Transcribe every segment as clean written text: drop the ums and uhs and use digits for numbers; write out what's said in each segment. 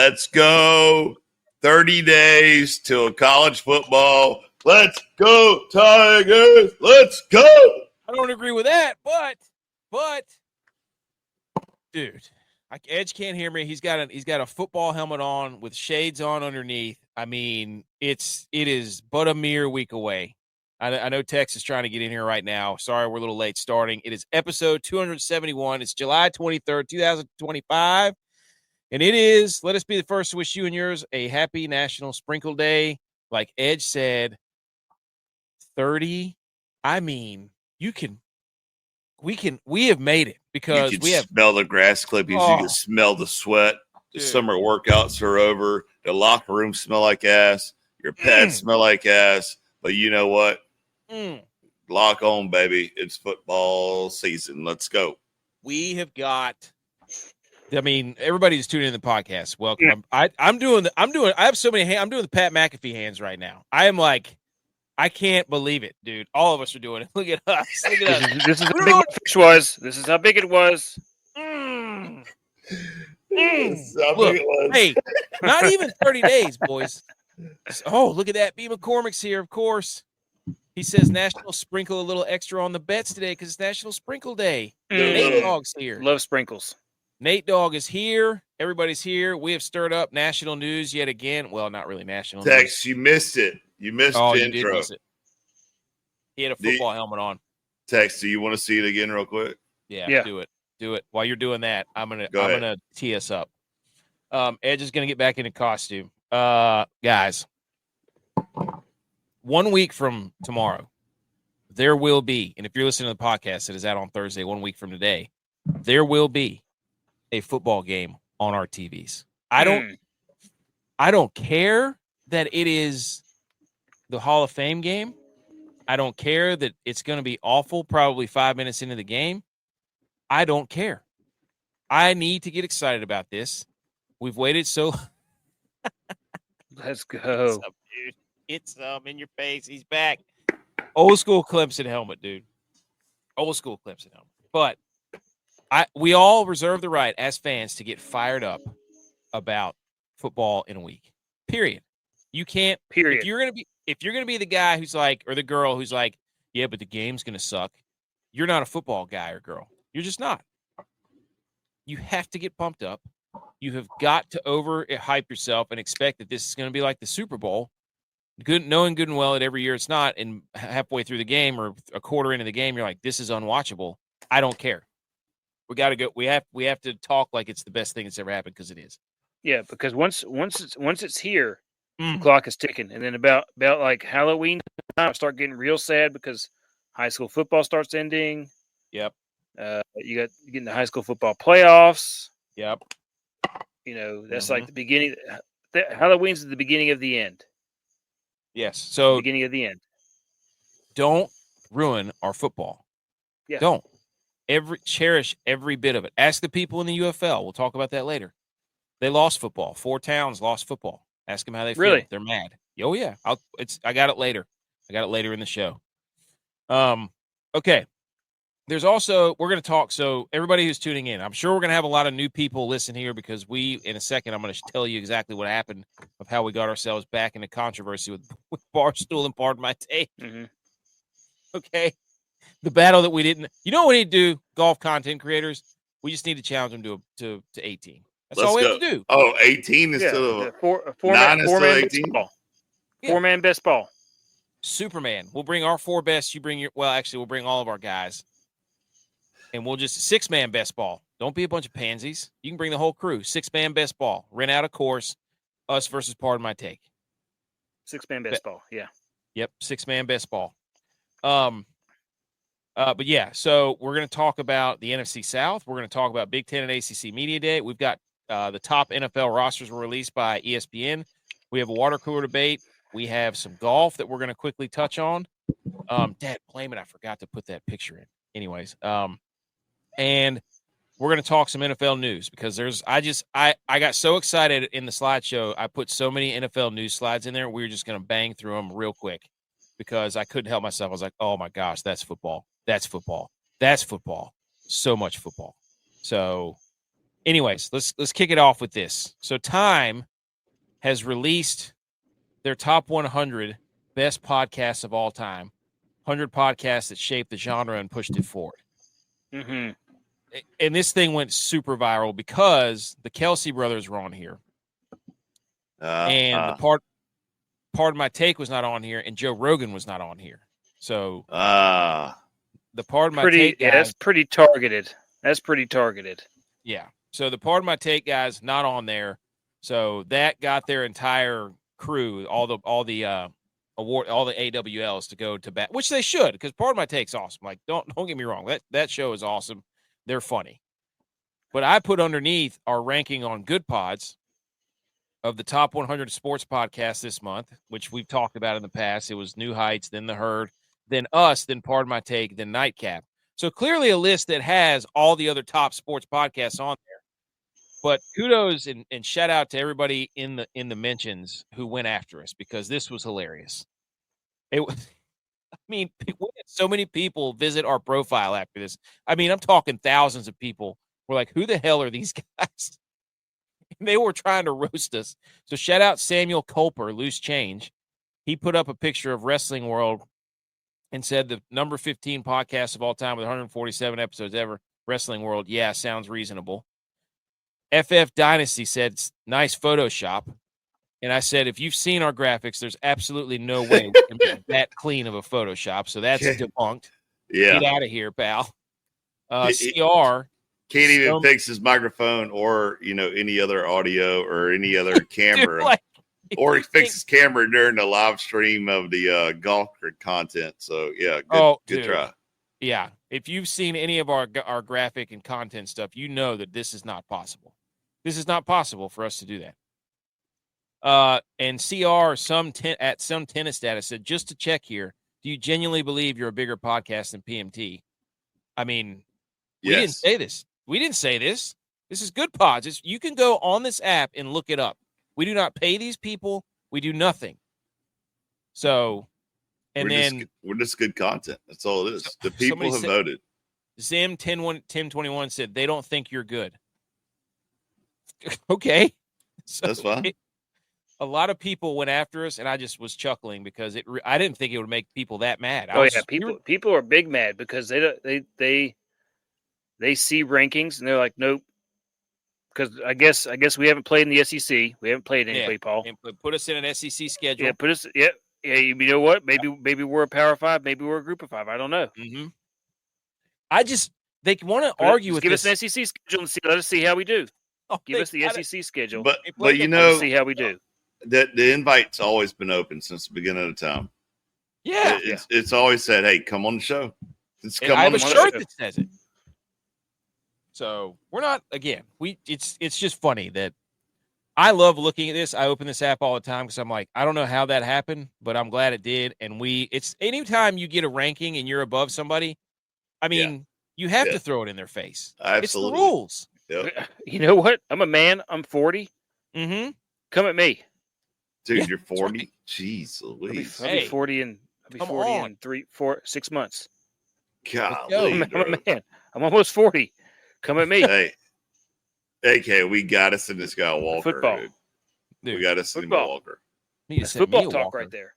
Let's go. 30 days till college football. Let's go, Tigers. Let's go. I don't agree with that, but, dude, Edge can't hear me. He's got a football helmet on with shades on underneath. I mean, it is but a mere week away. I know Tex is trying to get in here right now. Sorry, we're a little late starting. It is episode 271. It's July 23rd, 2025. And it is, let us be the first to wish you and yours a happy National Sprinkle Day. Like Edge said, 30. I mean, we have made it because you can smell the grass clippings. You can smell the sweat. The summer workouts are over. The locker room smell like ass. Your pets smell like ass. But you know what? Lock on, baby. It's football season. Let's go. We have got. I mean, everybody who's tuning in the podcast, welcome. Yeah. I'm doing. I have so many. I'm doing the Pat McAfee hands right now. I am like, I can't believe it, dude. All of us are doing it. Look at us. Look at us. This is how big the fish was. This is how big it was. Look, hey, not even 30 days, boys. Oh, look at that. B. McCormick's here, of course. He says National Sprinkle a little extra on the bets today because it's National Sprinkle Day. Nate Dogg's here. Love sprinkles. Nate Dogg is here. Everybody's here. We have stirred up national news yet again. Well, not really national Tex, news. You missed it. You missed the intro. Did miss it. He had a football helmet on. Tex, do you want to see it again real quick? Yeah. Do it. While you're doing that, I'm gonna tee us up. Edge is gonna get back into costume. Guys, 1 week from tomorrow, there will be, and if you're listening to the podcast, it is out on Thursday, 1 week from today, there will be a football game on our TVs. I don't care that it is the Hall of Fame game. I don't care that it's going to be awful probably 5 minutes into the game. I don't care. I need to get excited about this. We've waited so. Let's go. What's up, dude? It's in your face. He's back. Old school Clemson helmet, dude. Old school Clemson helmet. But we all reserve the right as fans to get fired up about football in a week. Period. You can't. Period. If you're gonna be the guy who's like, or the girl who's like, yeah, but the game's gonna suck. You're not a football guy or girl. You're just not. You have to get pumped up. You have got to overhype yourself and expect that this is going to be like the Super Bowl. Knowing good and well that every year it's not, and halfway through the game or a quarter into the game, you're like, this is unwatchable. I don't care. We got to go. We have to talk like it's the best thing that's ever happened because it is. Yeah, because once it's here, the clock is ticking, and then about like Halloween time, I start getting real sad because high school football starts ending. Yep. You get the high school football playoffs. Yep. You know, that's like the beginning. Halloween's the beginning of the end. Yes. So beginning of the end. Don't ruin our football. Yeah. Don't. Cherish every bit of it. Ask the people in the UFL. We'll talk about that later. They lost football. 4 towns lost football. Ask them how they feel. Really? They're mad. Oh yeah. I got it later. I got it later in the show. Okay. We're going to talk. So everybody who's tuning in, I'm sure we're going to have a lot of new people listen here because in a second, I'm going to tell you exactly what happened of how we got ourselves back into controversy with Barstool and Pardon My Take. Mm-hmm. Okay. The battle that we didn't, you know what we need to do, golf content creators? We just need to challenge them to 18. That's all we have to do. Oh, 18 is still a four-man best ball. Yeah. 4-man best ball. Superman. We'll bring our 4 best. You bring we'll bring all of our guys. And we'll just 6-man best ball. Don't be a bunch of pansies. You can bring the whole crew. 6-man best ball. Rent out a course. Us versus Pardon My Take. 6-man best ball. Yeah. Yep. 6-man best ball. But yeah, so we're going to talk about the NFC South. We're going to talk about Big Ten and ACC Media Day. We've got the top NFL rosters were released by ESPN. We have a water cooler debate. We have some golf that we're going to quickly touch on. Dad, blame it. I forgot to put that picture in. Anyways, and we're going to talk some NFL news because I got so excited in the slideshow. I put so many NFL news slides in there. We were just going to bang through them real quick because I couldn't help myself. I was like, oh my gosh, that's football. That's football. That's football. So much football. So Anyways, let's kick it off with this. So Time has released their top 100 best podcasts of all time, 100 podcasts that shaped the genre and pushed it forward. Mm-hmm. And this thing went super viral because the Kelsey brothers were on here. And the part of my take was not on here, and Joe Rogan was not on here. So the part of my take guys, that's pretty targeted. That's pretty targeted. Yeah. So the part of my take guys not on there. So that got their entire crew, all the award, all the AWLs to go to bat, which they should, because part of my take's awesome. Like, don't get me wrong, that show is awesome. They're funny. But I put underneath our ranking on Good Pods of the top 100 sports podcasts this month, which we've talked about in the past. It was New Heights, then The Herd, then us, then Pardon My Take, then Nightcap. So clearly a list that has all the other top sports podcasts on there. But kudos and shout out to everybody in the mentions who went after us, because this was hilarious. It was, I mean, we had so many people visit our profile after this. I mean, I'm talking thousands of people were like, who the hell are these guys? And they were trying to roast us. So shout out Samuel Culper, Loose Change. He put up a picture of Wrestling World and said the number 15 podcast of all time with 147 episodes ever, Wrestling World. Yeah, sounds reasonable. FF Dynasty said, nice Photoshop. And I said, if you've seen our graphics, there's absolutely no way we can make that clean of a Photoshop. So that's debunked. Yeah. Get out of here, pal. CR. Can't even fix his microphone or, any other audio or any other camera. Or he fixed his camera during the live stream of the golf content. So, yeah, good try. Yeah. If you've seen any of our graphic and content stuff, you know that this is not possible. This is not possible for us to do that. And CR, at some tennis status said, just to check here, do you genuinely believe you're a bigger podcast than PMT? I mean, we didn't say this. We didn't say this. This is Good Pods. You can go on this app and look it up. We do not pay these people. We do nothing. So, and we're just good content. That's all it is. The people have voted. Zim 1021 said they don't think you're good. Okay, so that's fine. A lot of people went after us, and I just was chuckling because I didn't think it would make people that mad. People are big mad because they see rankings and they're like, nope. Because I guess we haven't played in the SEC. We haven't played anybody, Paul. And put us in an SEC schedule. Yeah, put us. Yeah. You know what? Maybe we're a Power 5. Maybe we're a Group of 5. I don't know. Mm-hmm. They want to argue with give this. us an SEC schedule and let us see how we do. Oh, give us the SEC schedule. But see how we do. The invite's always been open since the beginning of time. Yeah, it's always said, "Hey, come on the show." I have a shirt that says it. So we're not, again, it's just funny that I love looking at this. I open this app all the time because I'm like, I don't know how that happened, but I'm glad it did. And it's anytime you get a ranking and you're above somebody, I mean, you have to throw it in their face. Absolutely. It's the rules. Yep. You know what? I'm a man. I'm 40. Mm-hmm. Come at me. Dude, you're 40? Right. Jeez Louise. I'll be 40 in 6 months. Golly, I'm a man. I'm almost 40. Come at me. Hey, AK, we got to send this guy a walker. Football. Dude, we got to send him a walker. That's football talk right there.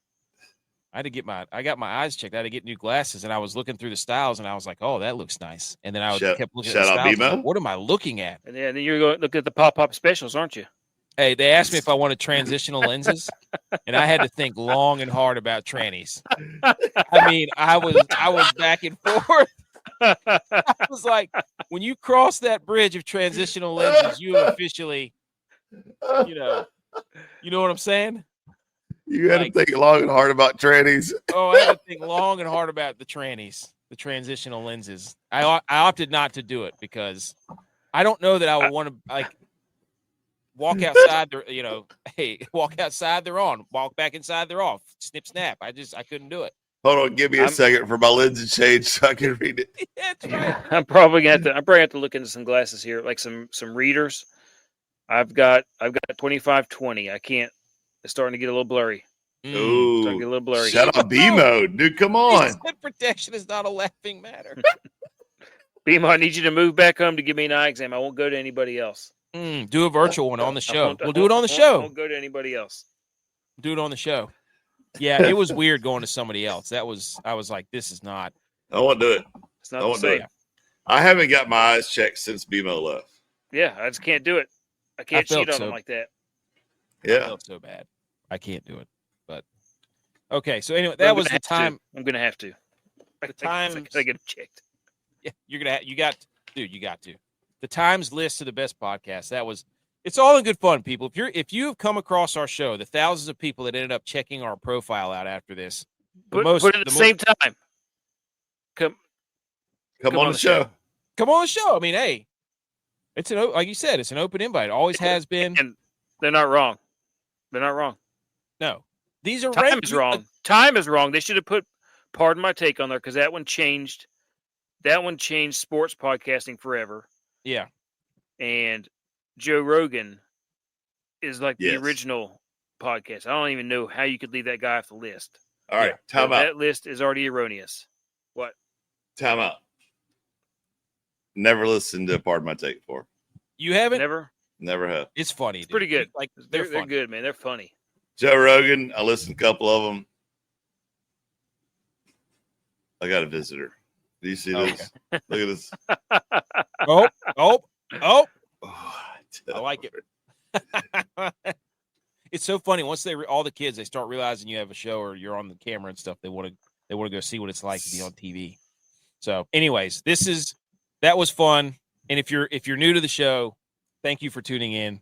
I got my eyes checked. I had to get new glasses, and I was looking through the styles, and I was like, "Oh, that looks nice." And then I kept looking at the styles. Like, what am I looking at? And then you're going to look at the pop-up specials, aren't you? Hey, they asked me if I wanted transitional lenses, and I had to think long and hard about trannies. I mean, I was back and forth. I was like, when you cross that bridge of transitional lenses, you have officially, you know what I'm saying? You had to think long and hard about trannies. Oh, I had to think long and hard about the trannies, the transitional lenses. I opted not to do it because I don't know that I would want to walk outside. Walk outside, they're on. Walk back inside, they're off. Snip, snap. I couldn't do it. Hold on, give me a second for my lenses change so I can read it. Yeah, that's right. I'm probably gonna have to look into some glasses here, like some readers. I've got 25/20. I can't. It's starting to get a little blurry. Ooh, starting to get a little blurry. Shut up, B mode, dude. Come on. Head protection is not a laughing matter. Beam, I need you to move back home to give me an eye exam. I won't go to anybody else. Do a virtual one on the show. We'll do it on the show. I won't go to anybody else. Do it on the show. Yeah, it was weird going to somebody else. I was like, this is not. I won't do it. It's not the same. I haven't got my eyes checked since BMO left. Yeah, I just can't do it. I can't cheat on them like that. Yeah. I felt so bad. I can't do it. But okay, so anyway, that was the time. I'm gonna have to. The time I get it checked. Yeah, you got to. The Times list of the best podcasts. It's all in good fun, people. If you have come across our show, the thousands of people that ended up checking our profile out after this, But at the same time, come on the show. Come on the show. I mean, hey, it's like you said, it's an open invite. It always has been. And they're not wrong. They're not wrong. No, these are time is wrong. Time is wrong. They should have put "Pardon My Take" on there because that one changed. That one changed sports podcasting forever. Yeah, and Joe Rogan is like the original podcast. I don't even know how you could leave that guy off the list. All right, time out. That list is already erroneous. What? Time out. Never listened to Pardon My Take before. You haven't? Never have. It's funny. It's pretty good. Like they're good, man. They're funny. Joe Rogan, I listened to a couple of them. I got a visitor. Do you see this? Look at this. Oh. I like it. It's so funny. Once all the kids, they start realizing you have a show or you're on the camera and stuff. They want to go see what it's like to be on TV. So, anyways, that was fun. And if you're new to the show, thank you for tuning in.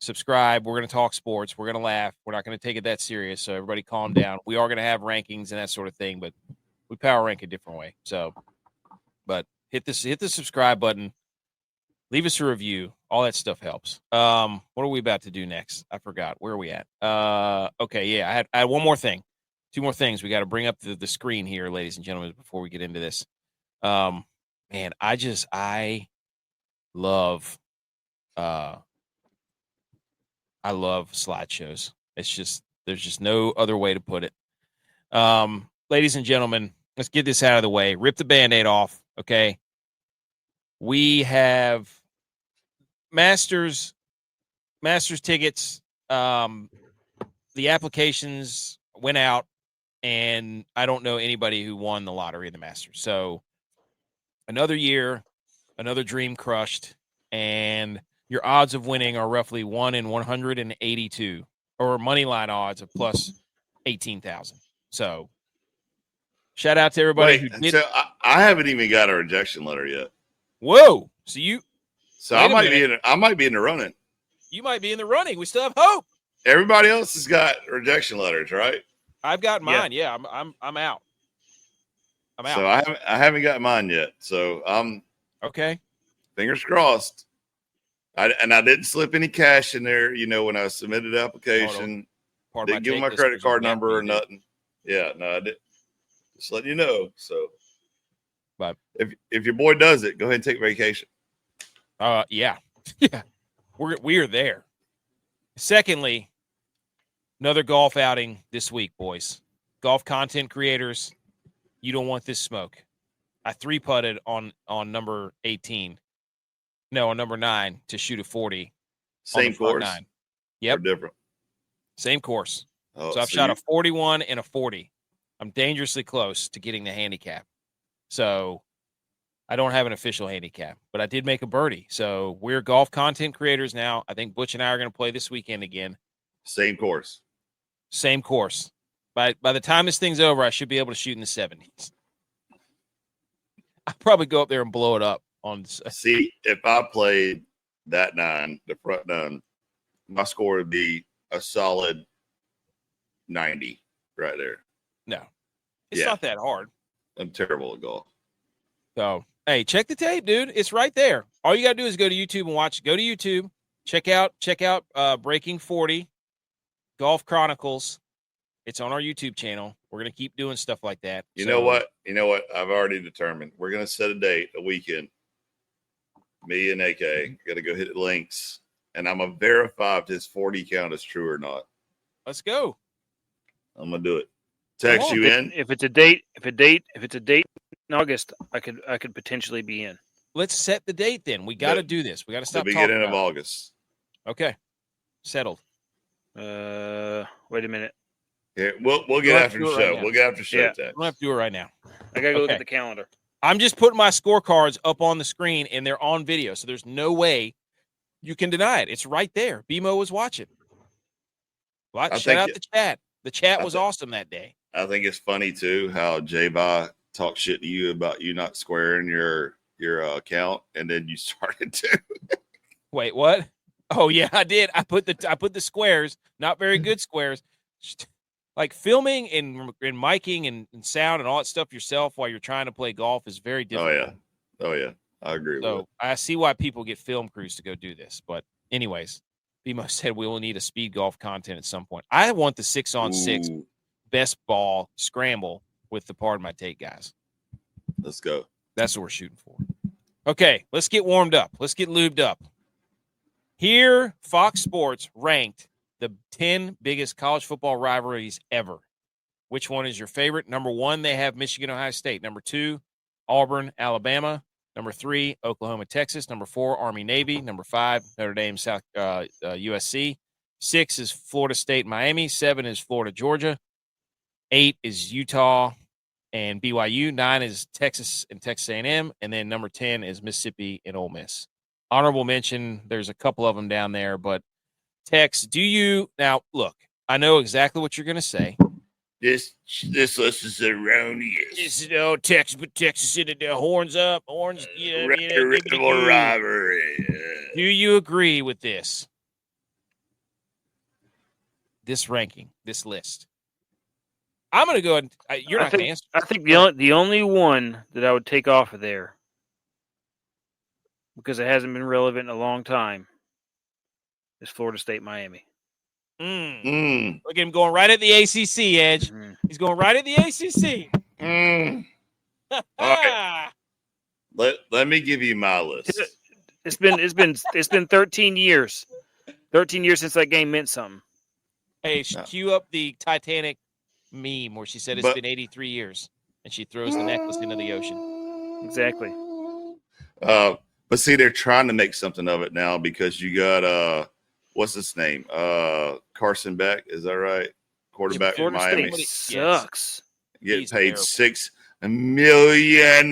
Subscribe. We're going to talk sports. We're going to laugh. We're not going to take it that serious. So everybody calm down. We are going to have rankings and that sort of thing, but we power rank a different way. So, but hit the subscribe button. Leave us a review. All that stuff helps. What are we about to do next? I forgot. Where are we at? Okay. Yeah. I had one more thing. Two more things. We got to bring up the screen here, ladies and gentlemen, before we get into this. Man, I love slideshows. There's just no other way to put it. Ladies and gentlemen, let's get this out of the way. Rip the Band-Aid off. Okay. We have Masters tickets. The applications went out, and I don't know anybody who won the lottery in the Masters. So another year, another dream crushed, and your odds of winning are roughly 1 in 182, or money line odds of plus 18,000. So shout out to everybody who did. So I haven't even got a rejection letter yet. Whoa! So I might be in the running. You might be in the running. We still have hope. Everybody else has got rejection letters, right? I've got mine. Yeah, I'm out. I'm out. So I haven't got mine yet. So I'm okay. Fingers crossed. I didn't slip any cash in there. When I submitted the application, didn't give my credit card number or nothing. Yeah, no, I didn't. Just letting you know. So, but if your boy does it, go ahead and take vacation. Yeah, we are there. Secondly, another golf outing this week, boys. Golf content creators, you don't want this smoke. I 3-putted on number 18. No, on number 9 to shoot a 40. Same course. 9. Yep. Or different. Same course. Oh, so I've shot a 41 and a 40. I'm dangerously close to getting the handicap. So I don't have an official handicap, but I did make a birdie. So we're golf content creators now. I think Butch and I are going to play this weekend again. Same course. Same course. By the time this thing's over, I should be able to shoot in the 70s. I'll probably go up there and blow it up. See, if I played that 9, the front 9, my score would be a solid 90 right there. No, it's not that hard. I'm terrible at golf. So, hey, check the tape, dude. It's right there. All you got to do is go to YouTube and watch. Go to YouTube. Check out Breaking 40, Golf Chronicles. It's on our YouTube channel. We're going to keep doing stuff like that. You know what? I've already determined. We're going to set a date, a weekend. Me and AK got to go hit the links, and I'm going to verify if this 40 count is true or not. Let's go. I'm going to do it. Text you in. If it's a date in August, I could potentially be in. let's set the date then. We got to do this. We got to stop the talking beginning of about August. it. Okay. Settled. Wait a minute. Yeah, we'll get after the show. We'll get after the show. Yeah. We don't have to do it right now. I got to go look at the calendar. I'm just putting my scorecards up on the screen, and they're on video, so there's no way you can deny it. It's right there. BMO was watching. Shout out the chat. The chat was awesome that day. I think it's funny, too, how J-Bot talked shit to you about you not squaring your account, and then you started to. Wait, what? Oh, yeah, I did. I put the squares, not very good squares. Like filming and miking and sound and all that stuff yourself while you're trying to play golf is very difficult. Oh, yeah. I agree with So I see why people get film crews to go do this. But anyways, BMO said we will need a speed golf content at some point. I want the 6-on-6 best ball scramble with the Pardon My Take guys. Let's go. That's what we're shooting for. Okay, let's get warmed up. Let's get lubed up. Here, Fox Sports ranked the 10 biggest college football rivalries ever. Which one is your favorite? Number 1, they have Michigan, Ohio State. Number 2, Auburn, Alabama. Number 3, Oklahoma, Texas. Number 4, Army, Navy. Number 5, Notre Dame, South USC. 6 is Florida State, Miami. 7 is Florida, Georgia. 8 is Utah and BYU. 9 is Texas and Texas A&M. And then number 10 is Mississippi and Ole Miss. Honorable mention, there's a couple of them down there, but Tex, now look, I know exactly what you're going to say. This list is erroneous. Texas, but Texas in the horns up, horns. Rivalry. Do you agree with this? This ranking, this list. I'm going to go ahead. You're not going to answer. I think the only one that I would take off of there, because it hasn't been relevant in a long time, is Florida State, Miami. Look at him going right at the ACC, Edge. He's going right at the ACC. All right. Let me give you my list. It's been 13 years. 13 years since that game meant something. Hey, cue up the Titanic meme where she said it's been 83 years, and she throws the necklace into the ocean. Exactly. But see, they're trying to make something of it now because you got what's his name? Carson Beck, is that right? Quarterback in Miami. Sucks. Get paid $6 million.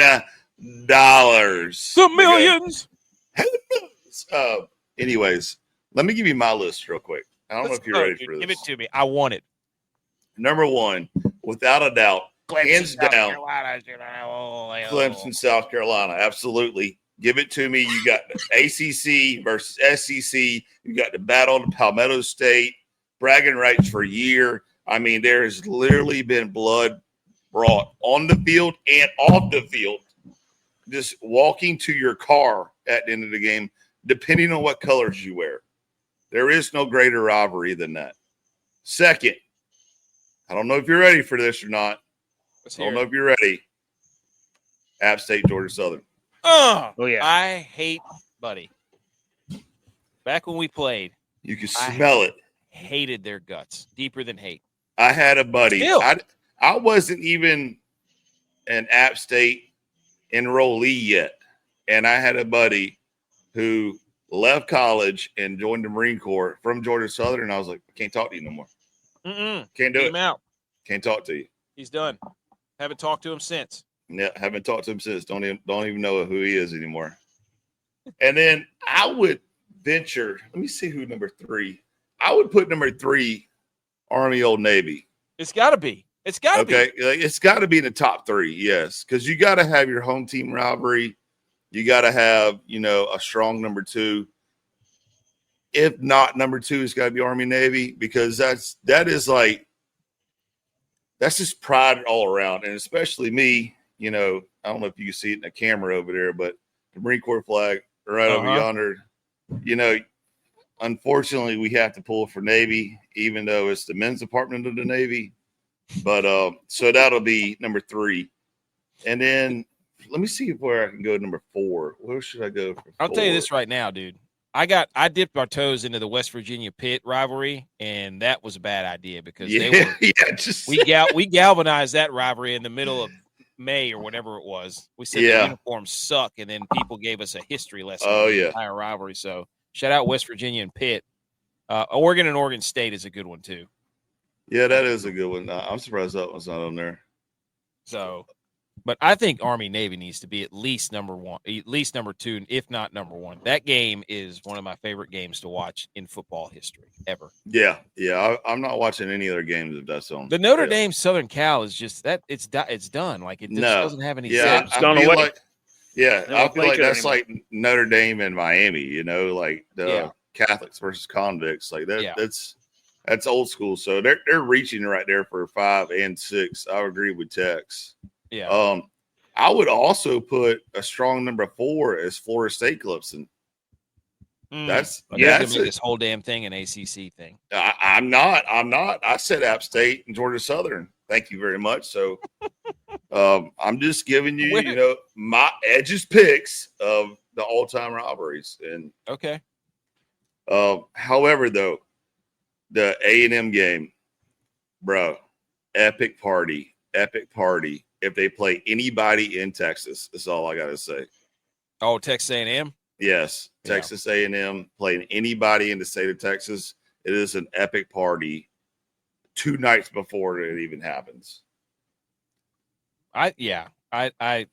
The millions. Anyways, let me give you my list real quick. I don't know if you're ready for this. Give it to me. I want it. Number 1, without a doubt, hands down, Clemson, South Carolina. Absolutely. Give it to me. You got the ACC versus SEC. You got the battle of Palmetto State, bragging rights for a year. I mean, there has literally been blood brought on the field and off the field. Just walking to your car at the end of the game, depending on what colors you wear. There is no greater rivalry than that. Second, I don't know if you're ready for this or not. I don't know if you're ready. App State, Georgia Southern. Oh yeah. I hate Buddy. Back when we played, you could smell it. Hated their guts. Deeper than hate. I had a buddy. I wasn't even an App State enrollee yet. And I had a buddy who left college and joined the Marine Corps from Georgia Southern. And I was like, I can't talk to you no more. Can't do it. Him out. Can't talk to you. He's done. Haven't talked to him since. Yeah, haven't talked to him since. Don't even know who he is anymore. And then I would venture. Let me see who number 3. I would put number 3, Army Old Navy. It's got to be. It's got to be. Okay, it's got to be in the top 3. Yes, because you got to have your home team rivalry. You got to have a strong number 2. If not, number 2 has got to be Army Navy because that's just pride all around, and especially me. I don't know if you can see it in the camera over there, but the Marine Corps flag right over yonder. Unfortunately, we have to pull for Navy, even though it's the men's department of the Navy. But so that'll be number 3, and then let me see where I can go. Number 4. Where should I go? I'll tell you this right now, dude. I dipped our toes into the West Virginia Pitt rivalry, and that was a bad idea because we galvanized that rivalry in the middle of May or whatever it was. We said Yeah. the uniforms suck, and then people gave us a history lesson. Oh, on the yeah. entire rivalry. So shout out West Virginia and Pitt. Oregon and Oregon State is a good one too. Yeah, that is a good one. I'm surprised that one's not on there. So, but I think Army Navy needs to be at least number one, at least number two, if not number one. That game is one of my favorite games to watch in football history ever. Yeah. I'm not watching any other games if that's on. The Notre Dame Southern Cal is just that it's done. Like it just doesn't have any. Yeah, it's gone away. I feel like that's anymore. like Notre Dame and Miami. Like the Catholics versus convicts. Like that. That's old school. So they're reaching right there for 5 and 6. I agree with Tex. Yeah. I would also put a strong number 4 as Florida State Clemson. That's this whole damn thing an ACC thing. I'm not. I said App State and Georgia Southern. Thank you very much. So I'm just giving you, my edges picks of the all-time rivalries. And okay. However, though, the A&M game, bro, epic party. If they play anybody in Texas, that's all I got to say. Oh, Texas A&M? Yes, Texas A&M playing anybody in the state of Texas. It is an epic party 2 nights before it even happens. I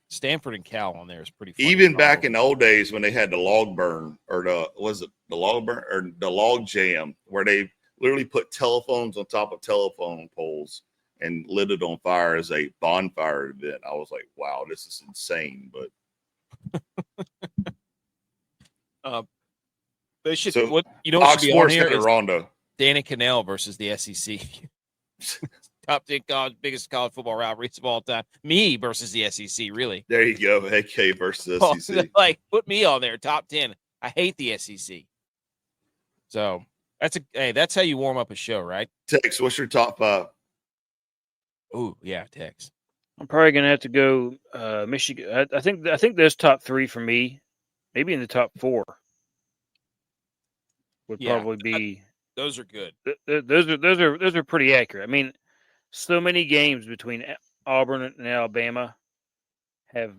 Stanford and Cal on there is pretty funny. Even back in the old days when they had the log burn or the log jam, where they literally put telephones on top of telephone poles and lit it on fire as a bonfire event. I was like, wow, this is insane. But they should. So, what should be on here is Rondo. Danny Cannell versus the SEC. Top 10 biggest college football rivalries of all time. Me versus the SEC, really. There you go. AK versus SEC. Like, put me on there, top 10. I hate the SEC. So that's how you warm up a show, right? Tex, what's your top 5? Oh, yeah, Tex. I'm probably gonna have to go Michigan. I think there's top 3 for me. Maybe in the top 4 would probably be. Those are good. Those are pretty accurate. I mean, so many games between Auburn and Alabama have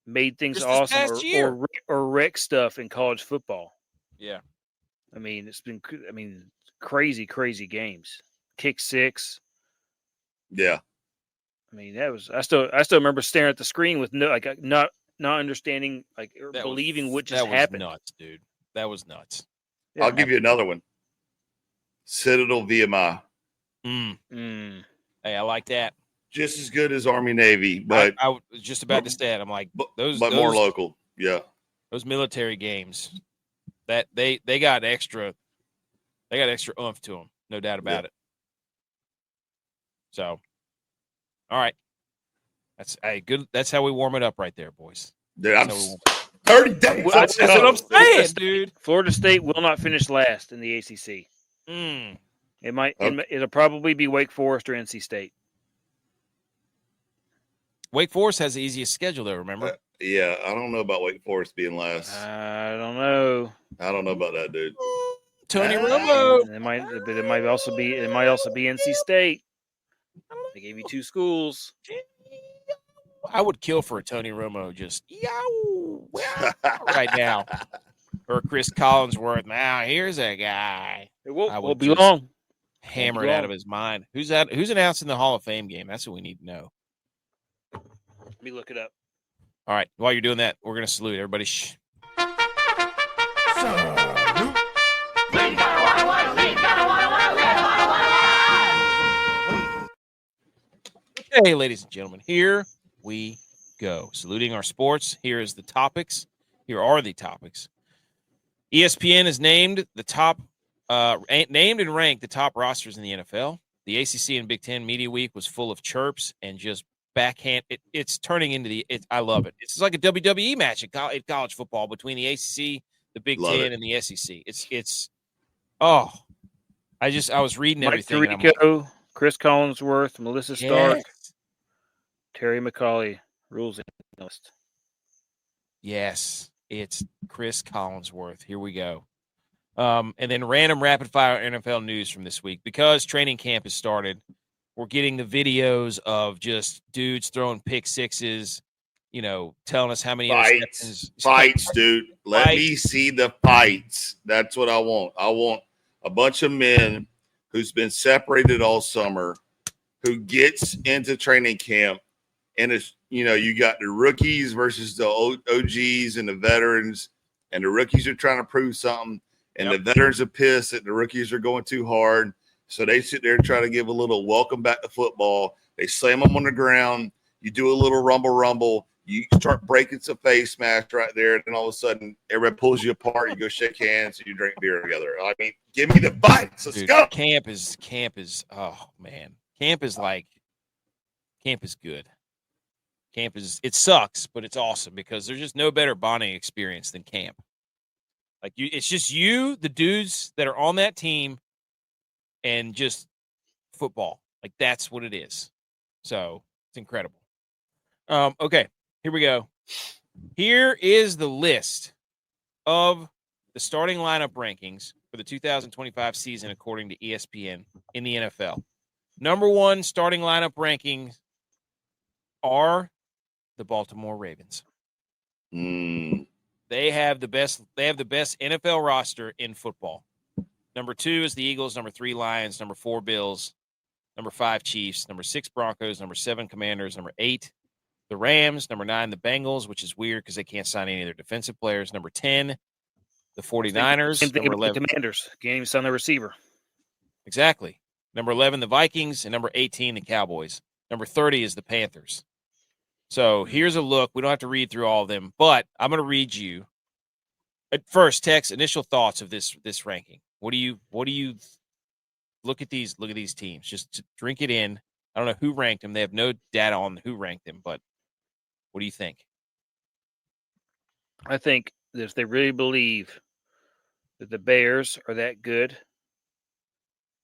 made things Just awesome or wreck stuff in college football. Yeah. I mean, it's been crazy games. Kick 6. Yeah. I mean, that was I still remember staring at the screen with not understanding or believing what just happened. That was nuts, dude. That was nuts. Yeah, I'll give you another one. Citadel VMI. Hey, I like that. Just as good as Army Navy, but I was just about to say it. I'm like, those more local. Yeah. Those military games that they got extra oomph to them, no doubt about it. So, all right. That's good. That's how we warm it up right there, boys. Dude, I'm 30 days. That's what I'm saying, dude. Florida State will not finish last in the ACC. It might. It'll probably be Wake Forest or NC State. Wake Forest has the easiest schedule, though. Remember? Yeah, I don't know about Wake Forest being last. I don't know. I don't know about that, dude. Tony Romo. It might also be NC State. They gave you 2 schools. I would kill for a Tony Romo just right now, or Chris Collinsworth. Now here's a guy. It won't be long. Hammer it out of his mind. Who's announcing the Hall of Fame game? That's what we need to know. Let me look it up. All right. While you're doing that, we're gonna salute everybody. Okay, ladies and gentlemen, here we go. Saluting our sports. Here are the topics. ESPN has named and ranked the top rosters in the NFL. The ACC and Big Ten Media Week was full of chirps and just backhand. It's turning into I love it. It's like a WWE match in college football between the ACC, the Big Ten, and the SEC. I was reading everything. Mike Tirico, Chris Collinsworth, Melissa Stark, Terry McCauley, rules analyst. Yes, it's Chris Collinsworth. Here we go. And then random rapid fire NFL news from this week. Because training camp has started, We're getting the videos of just dudes throwing pick sixes, telling us how many interceptions. Fights, dude. Let me see the fights. That's what I want. I want a bunch of men who's been separated all summer, who gets into training camp, and it's, you got the rookies versus the OGs and the veterans, and the rookies are trying to prove something, and the veterans are pissed that the rookies are going too hard. So they sit there and try to give a little welcome back to football. They slam them on the ground. You do a little rumble. You start breaking some face mask right there. And then all of a sudden, everybody pulls you apart. You go shake hands and you drink beer together. I mean, give me the fights. Let's go. Camp is, oh, man. Camp is good. It sucks, but it's awesome because there's just no better bonding experience than camp. Like, it's just you, the dudes that are on that team, and just football. Like, that's what it is. So it's incredible. Okay, here we go. Here is the list of the starting lineup rankings for the 2025 season according to ESPN in the NFL. Number one starting lineup rankings are the Baltimore Ravens. They have the best NFL roster in football. Number 2 is the Eagles. Number 3, Lions. Number 4, Bills. Number 5, Chiefs. Number 6, Broncos. Number 7, Commanders. Number 8, the Rams. Number 9, the Bengals, which is weird because they can't sign any of their defensive players. Number 10, the 49ers. Same thing number with the Commanders. Can't even sign the receiver. Exactly. Number 11, the Vikings. And number 18, the Cowboys. Number 30 is the Panthers. So here's a look. We don't have to read through all of them, but I'm going to read you. At first, Tex, initial thoughts of this ranking. What do you look at these teams? Just to drink it in. I don't know who ranked them. They have no data on who ranked them, but what do you think? I think that if they really believe that the Bears are that good,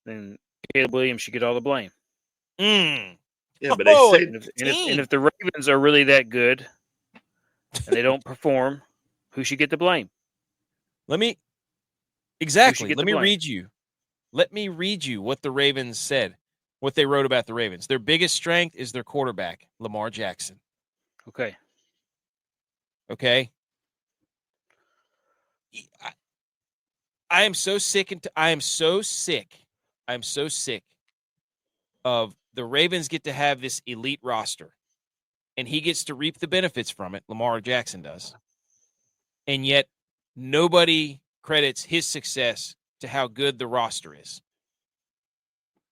then Caleb Williams should get all the blame. Yeah, but they say, and if the Ravens are really that good and they don't perform, who should get the blame? Let me read you what the Ravens said, what they wrote about the Ravens. Their biggest strength is their quarterback, Lamar Jackson. Okay. I am so sick of the Ravens get to have this elite roster, and he gets to reap the benefits from it. Lamar Jackson does. And yet nobody credits his success to how good the roster is.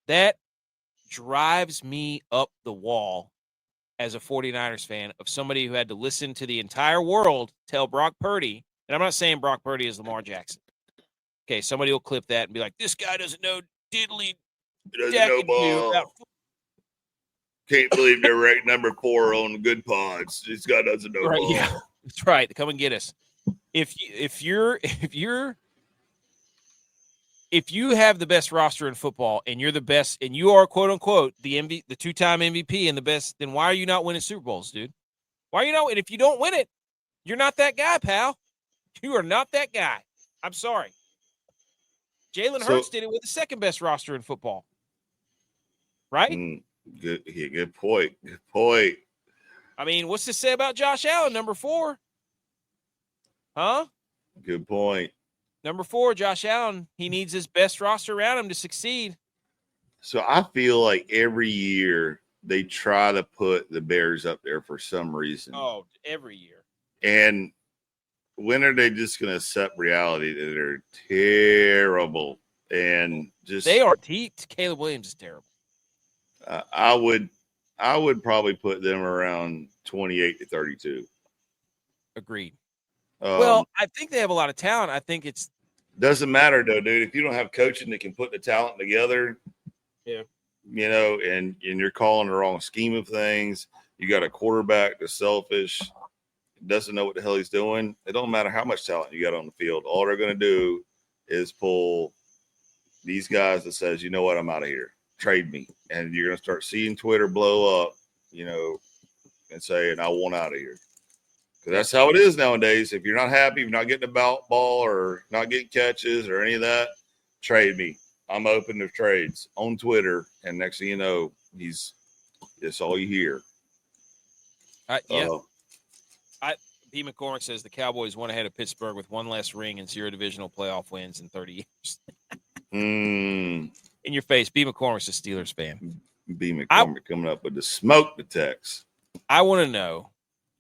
That drives me up the wall as a 49ers fan, of somebody who had to listen to the entire world tell Brock Purdy, and I'm not saying Brock Purdy is Lamar Jackson. Okay, somebody will clip that and be like, this guy doesn't know diddly. He doesn't know ball. Can't believe they're ranked number 4 on the good pods. This guy doesn't know ball. Yeah, that's right. Come and get us. If you have the best roster in football and you're the best and you are quote unquote the two-time MVP and the best, then why are you not winning Super Bowls, dude? Why are you not? And if you don't win it, you're not that guy, pal. You are not that guy. I'm sorry. Jalen Hurts did it with the second best roster in football. Right? Good point. Good point. I mean, what's to say about Josh Allen, number 4? Huh? Good point. Number 4, Josh Allen, he needs his best roster around him to succeed. So I feel like every year they try to put the Bears up there for some reason. Oh, every year. And when are they just going to accept reality that they're terrible and just they are? Caleb Williams is terrible. I would probably put them around 28 to 32. Agreed. Well, I think they have a lot of talent. I think it's doesn't matter though, dude. If you don't have coaching that can put the talent together, and you're calling the wrong scheme of things, you got a quarterback that's selfish, doesn't know what the hell he's doing. It don't matter how much talent you got on the field. All they're going to do is pull these guys that says, you know what, I'm out of here. Trade me. And you're going to start seeing Twitter blow up, and saying, I want out of here. Because that's how it is nowadays. If you're not happy, if you're not getting a ball or not getting catches or any of that, trade me. I'm open to trades on Twitter. And next thing you know, It's all you hear. Yeah. B. McCormick says the Cowboys went ahead of Pittsburgh with one less ring and 0 divisional playoff wins in 30 years. In your face, B. McCormick's a Steelers fan. B. McCormick coming up with the smoke detects. I want to know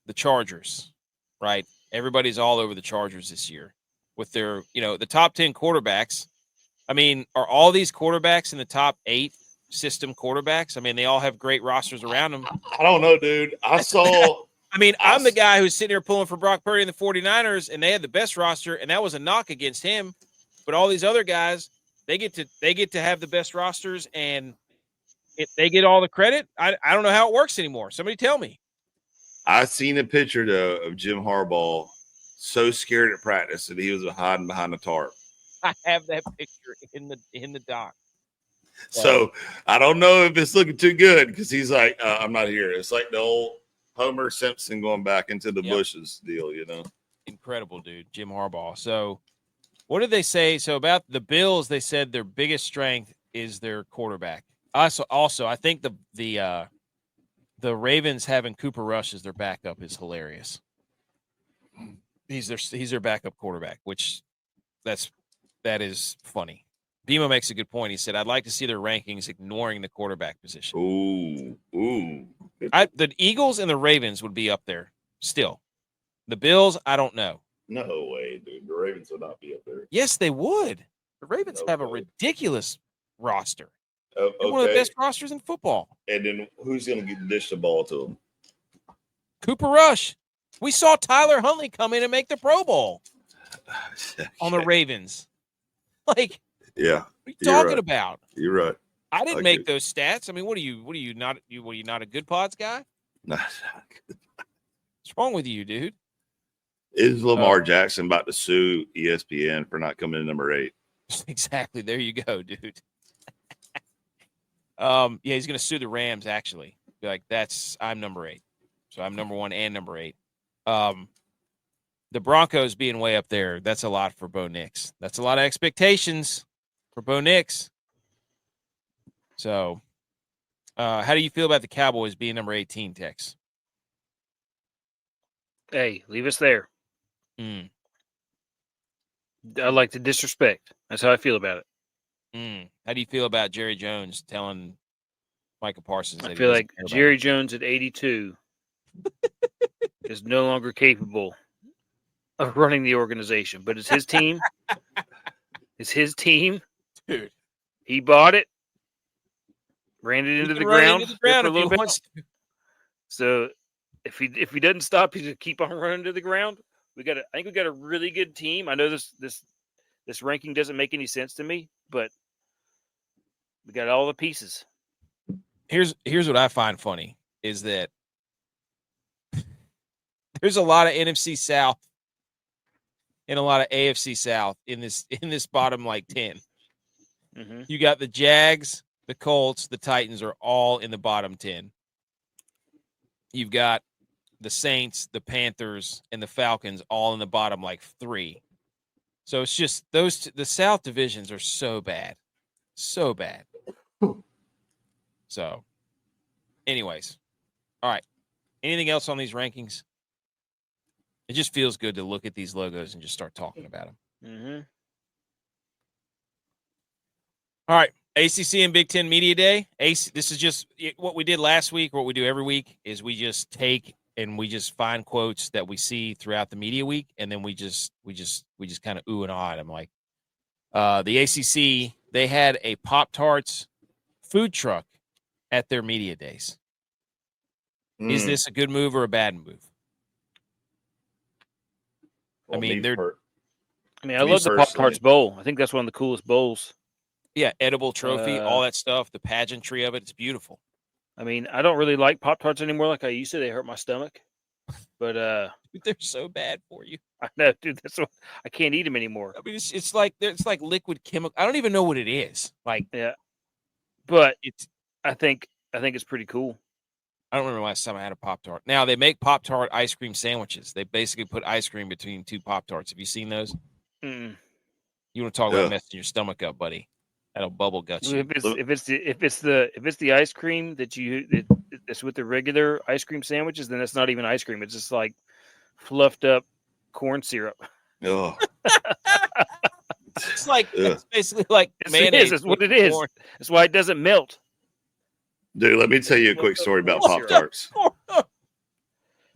the Chargers, right? Everybody's all over the Chargers this year with their, the top 10 quarterbacks. I mean, are all these quarterbacks in the top 8 system quarterbacks? I mean, they all have great rosters around them. I don't know, dude. I saw. I'm the guy who's sitting here pulling for Brock Purdy and the 49ers, and they had the best roster, and that was a knock against him. But all these other guys, they get to have the best rosters, and they get all the credit. I don't know how it works anymore. Somebody tell me. I seen a picture of Jim Harbaugh so scared at practice that he was hiding behind the tarp. I have that picture in the doc. So I don't know if it's looking too good because he's like, I'm not here. It's like the old Homer Simpson going back into the bushes deal, Incredible, dude. Jim Harbaugh. So what did they say? So about the Bills, they said their biggest strength is their quarterback. Also, I think the Ravens having Cooper Rush as their backup is hilarious. He's their backup quarterback, which that is funny. Bimo makes a good point. He said, I'd like to see their rankings ignoring the quarterback position. Ooh. The Eagles and the Ravens would be up there still. The Bills, I don't know. No way, dude. The Ravens would not be up there. Yes, they would. The Ravens have a ridiculous roster. Okay. They're one of the best rosters in football. And then who's going to dish the ball to them? Cooper Rush. We saw Tyler Huntley come in and make the Pro Bowl on the Ravens. Yeah. What are you talking about? You're right. I didn't make those stats. I mean, what are you not a good pods guy? No. What's wrong with you, dude? Is Lamar Jackson about to sue ESPN for not coming in number 8? Exactly. There you go, dude. He's going to sue the Rams, actually. Be like, I'm number 8. So I'm number 1 and number 8. The Broncos being way up there, that's a lot for Bo Nix. That's a lot of expectations for Bo Nix. So, how do you feel about the Cowboys being number 18, Tex? Hey, leave us there. I like the disrespect. That's how I feel about it. How do you feel about Jerry Jones telling Micah Parsons? I feel like Jerry Jones at 82 is no longer capable of running the organization, but it's his team. It's his team. Dude. He bought it, ran it into the ground for a little bit. So if he doesn't stop, he's gonna keep on running to the ground. I think we got a really good team. I know this ranking doesn't make any sense to me, but we got all the pieces. Here's what I find funny is that there's a lot of NFC South and a lot of AFC South in this bottom 10. Mm-hmm. You got the Jags, the Colts, the Titans are all in the bottom 10. You've got the Saints, the Panthers, and the Falcons all in the bottom 3. So it's just the South divisions are so bad. So bad. So, anyways. All right. Anything else on these rankings? It just feels good to look at these logos and just start talking about them. Mm-hmm. All right. ACC and Big Ten Media Day. This is just what we did last week. What we do every week is we just take and we just find quotes that we see throughout the media week, and then we just kind of ooh and ah at them. Like the ACC, they had a Pop-Tarts food truck at their media days. Is this a good move or a bad move? Well, I love the Pop-Tarts bowl. I think that's one of the coolest bowls. Yeah, edible trophy, all that stuff, the pageantry of it. It's beautiful. I mean, I don't really like Pop-Tarts anymore like I used to. They hurt my stomach. But they're so bad for you. I know, dude. I can't eat them anymore. I mean, it's like liquid chemical. I don't even know what it is. Yeah. But I think it's pretty cool. I don't remember last time I had a Pop-Tart. Now, they make Pop-Tart ice cream sandwiches. They basically put ice cream between 2 Pop-Tarts. Have you seen those? Mm-mm. You want to talk about messing your stomach up, buddy? That'll bubble gut you. If it's the ice cream that's with the regular ice cream sandwiches, then it's not even ice cream. It's just like fluffed up corn syrup. Oh. It's basically like mayonnaise. It's what it is. Corn. That's why it doesn't melt. Dude, let me tell you a quick story about Pop-Tarts.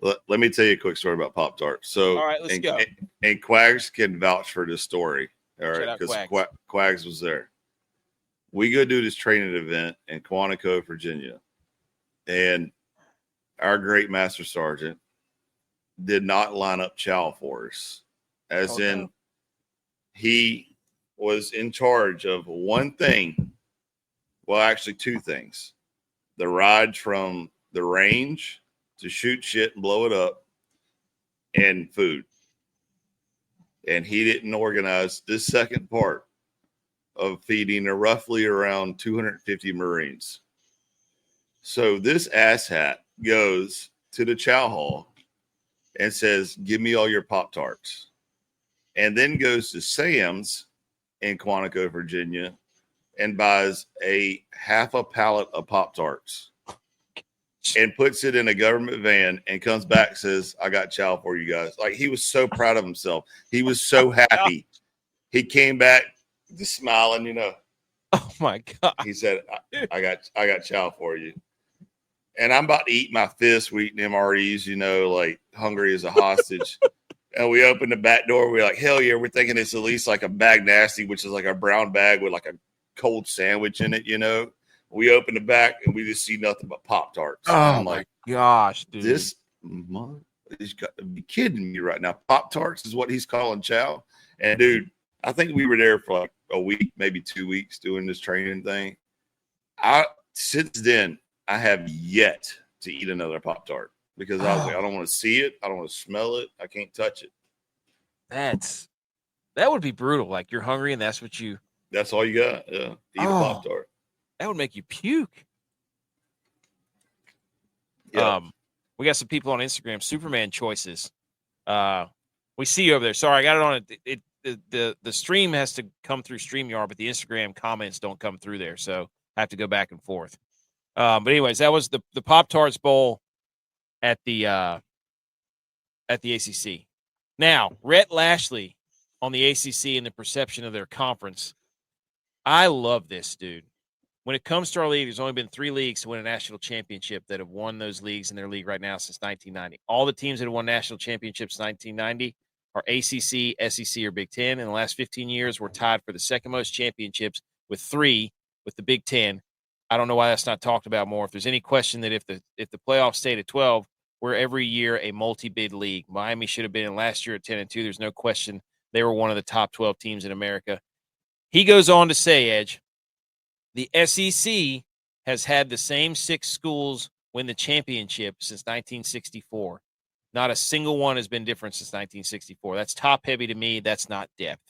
Let me tell you a quick story about Pop-Tarts. So, all right, let's go. And Quags can vouch for this story. All right, because Quags was there. We go do this training event in Quantico, Virginia, and our great master sergeant did not line up chow for us, as in he was in charge of one thing. Well, actually, two things: the ride from the range to shoot shit and blow it up, and food. And he didn't organize this second part of feeding roughly around 250 Marines. So this asshat goes to the chow hall and says, give me all your Pop-Tarts. And then goes to Sam's in Quantico, Virginia, and buys a half a pallet of Pop-Tarts and puts it in a government van and comes back and says, I got chow for you guys. Like, he was so proud of himself. He was so happy. He came back just smiling, you know. Oh my God. He said, I got chow for you. And I'm about to eat my fist. We're eating MREs, you know, like hungry as a hostage. And we open the back door. We're like, hell yeah, we're thinking it's at least like a bag nasty, which is like a brown bag with like a cold sandwich in it, you know. We open the back and we just see nothing but Pop-Tarts. Oh, I'm like, gosh, dude. This mother, he's got to be kidding me right now. Pop-Tarts is what he's calling chow. And, dude, I think we were there for like a week, maybe 2 weeks doing this training thing. Since then, I have yet to eat another Pop-Tart because I was like, I don't want to see it. I don't want to smell it. I can't touch it. That would be brutal. Like, you're hungry and that's all you got. Yeah. Eat a Pop-Tart. That would make you puke. Yeah. We got some people on Instagram, Superman choices. We see you over there. Sorry, I got it on it. The stream has to come through StreamYard, but the Instagram comments don't come through there, so I have to go back and forth. But anyways, that was the Pop-Tarts Bowl at the ACC. Now, Rhett Lashley on the ACC and the perception of their conference. I love this, dude. When it comes to our league, there's only been 3 leagues to win a national championship that have won those leagues in their league right now since 1990. All the teams that have won national championships since 1990 are ACC, SEC, or Big Ten. In the last 15 years, we're tied for the second most championships with 3 with the Big Ten. I don't know why that's not talked about more. If there's any question that if the playoffs stayed at 12, we're every year a multi-bid league. Miami should have been in last year at 10-2. There's no question they were one of the top 12 teams in America. He goes on to say, Edge, the SEC has had the same 6 schools win the championship since 1964. Not a single one has been different since 1964. That's top-heavy to me. That's not depth.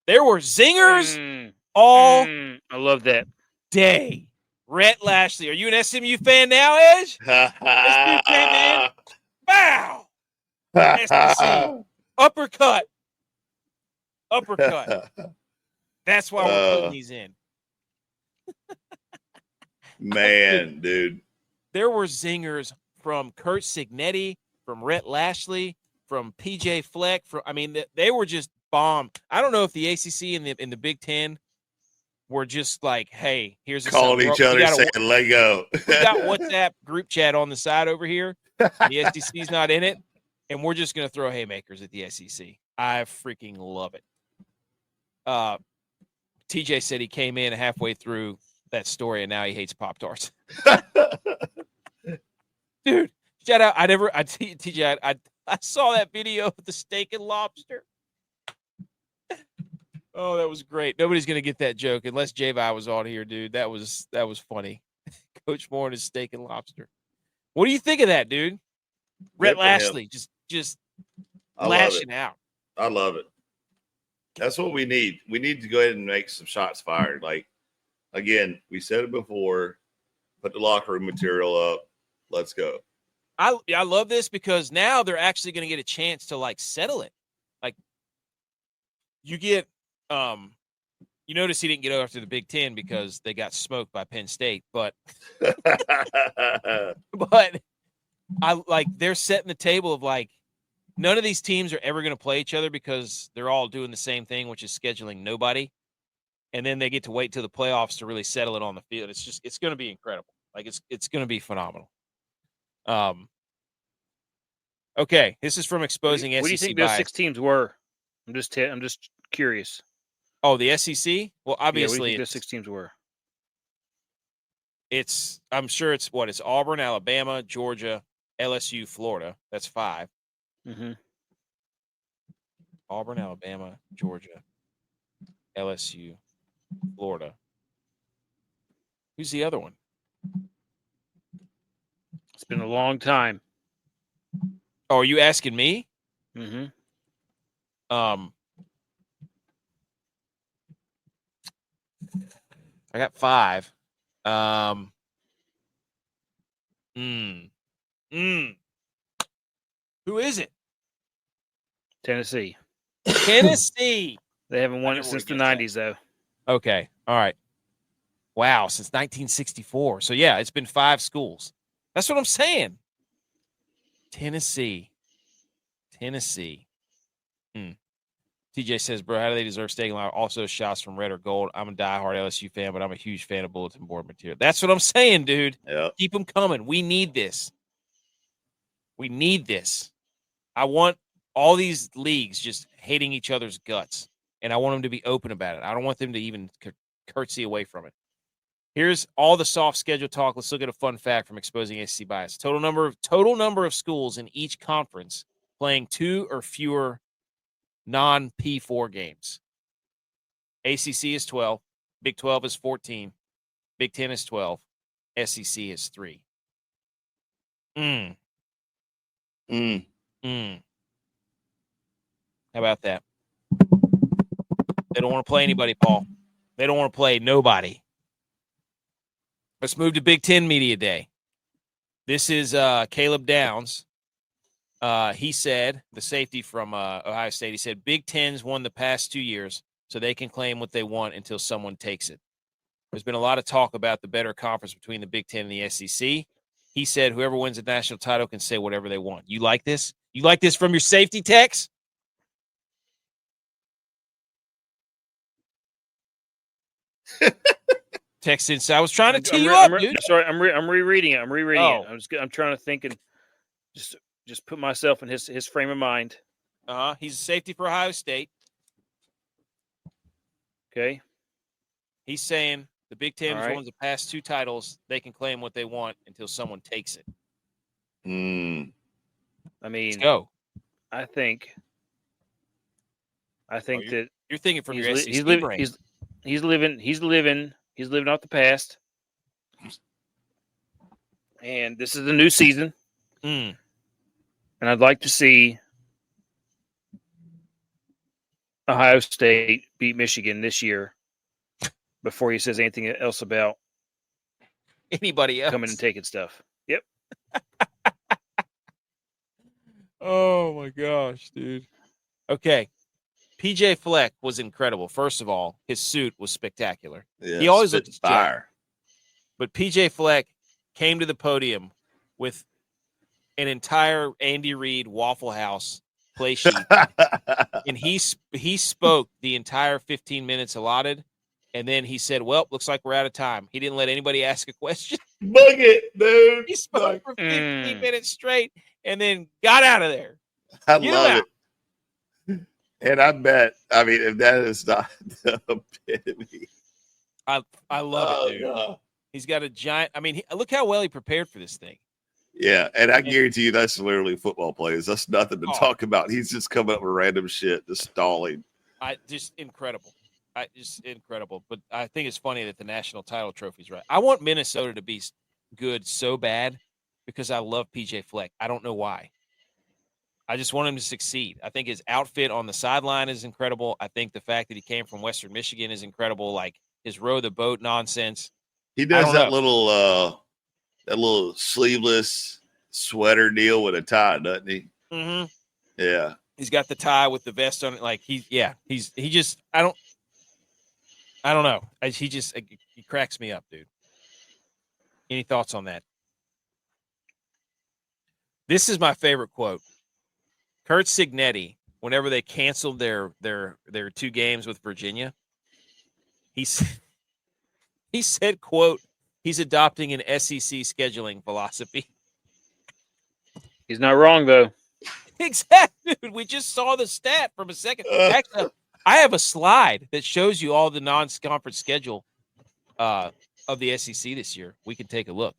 There were zingers all I love that. day. Rhett Lashley. Are you an SMU fan now, Edge? SMU came in. Bow! SEC. Uppercut. That's why we're putting these in. Man, dude. There were zingers from Kurt Signetti, from Rhett Lashley, from PJ Fleck. They were just bomb. I don't know if the ACC and the Big Ten were just like, hey, here's calling each other saying, let go. We got WhatsApp group chat on the side over here. The SEC's not in it, and we're just going to throw haymakers at the SEC. I freaking love it. TJ said he came in halfway through that story, and now he hates Pop-Tarts. Dude, shout out. TJ, I saw that video of the steak and lobster. Oh, that was great. Nobody's going to get that joke unless J-Vi was on here, dude. That was funny. Coach Moore and his steak and lobster. What do you think of that, dude? Rhett Lashley just lashing out. I love it. That's what we need. We need to go ahead and make some shots fired. Like, again, we said it before, put the locker room material up. Let's go. I love this because now they're actually going to get a chance to, like, settle it. Like, you get You notice he didn't get after the Big Ten because they got smoked by Penn State, but I like they're setting the table of like none of these teams are ever going to play each other because they're all doing the same thing, which is scheduling nobody. And then they get to wait till the playoffs to really settle it on the field. It's going to be incredible. Like it's going to be phenomenal. Okay, this is from Exposing SEC. What do you think those 6 teams were? I'm just curious. Oh, the SEC? Well, obviously, what do you think those 6 teams were? I'm sure it's Auburn, Alabama, Georgia, LSU, Florida. That's 5. Mm-hmm. Auburn, Alabama, Georgia, LSU, Florida. Who's the other one? It's been a long time. Oh, are you asking me? Mm-hmm. I got 5. Who is it? Tennessee. Tennessee. They haven't won it since the 90s, though. Okay. All right. Wow. Since 1964. So, yeah, it's been 5 schools. That's what I'm saying. Tennessee. TJ says, bro, how do they deserve staying alive? Also, shots from red or gold. I'm a diehard LSU fan, but I'm a huge fan of bulletin board material. That's what I'm saying, dude. Yep. Keep them coming. We need this. I want all these leagues just hating each other's guts, and I want them to be open about it. I don't want them to even curtsy away from it. Here's all the soft schedule talk. Let's look at a fun fact from Exposing SEC Bias. Total number of schools in each conference playing 2 or fewer non-P4 games. ACC is 12. Big 12 is 14. Big 10 is 12. SEC is 3. How about that? They don't want to play anybody, Paul. They don't want to play nobody. Let's move to Big 10 Media Day. This is Caleb Downs. He said, the safety from Ohio State, he said, Big Ten's won the past 2 years, so they can claim what they want until someone takes it. There's been a lot of talk about the better conference between the Big Ten and the SEC. He said whoever wins the national title can say whatever they want. You like this? You like this from your safety techs? Text inside. I was trying to tee you up, dude. Sorry, I'm rereading it. I'm trying to think and just put myself in his frame of mind. He's a safety for Ohio State. Okay. He's saying the Big Ten has won the past 2 titles. They can claim what they want until someone takes it. I mean, let's go. I think that you're thinking from your SEC brain. He's living off the past, and this is a new season. And I'd like to see Ohio State beat Michigan this year before he says anything else about anybody else coming and taking stuff. Yep. Oh my gosh, dude. Okay. PJ Fleck was incredible. First of all, his suit was spectacular. Yeah, he always looked fire. But PJ Fleck came to the podium with an entire Andy Reid Waffle House play sheet. And he spoke the entire 15 minutes allotted. And then he said, well, looks like we're out of time. He didn't let anybody ask a question. Book it, dude. He spoke for 15 minutes straight and then got out of there. I love it. And I bet, if that is not the epitome. I love it, dude. No. He's got a giant, look how well he prepared for this thing. Yeah, and I guarantee you that's literally football players. That's nothing to talk about. He's just coming up with random shit, just stalling. Incredible. Incredible. But I think it's funny that the national title trophy's right. I want Minnesota to be good so bad because I love PJ Fleck. I don't know why. I just want him to succeed. I think his outfit on the sideline is incredible. I think the fact that he came from Western Michigan is incredible. Like his row the boat nonsense. He does that little sleeveless sweater deal with a tie, doesn't he? Mm-hmm. Yeah. He's got the tie with the vest on it. Like I don't know. He cracks me up, dude. Any thoughts on that? This is my favorite quote. Kurt Signetti, whenever they canceled their 2 games with Virginia, he said, quote, he's adopting an SEC scheduling philosophy. He's not wrong, though. Exactly. Dude, we just saw the stat from a second. Actually, I have a slide that shows you all the non-conference schedule of the SEC this year. We can take a look.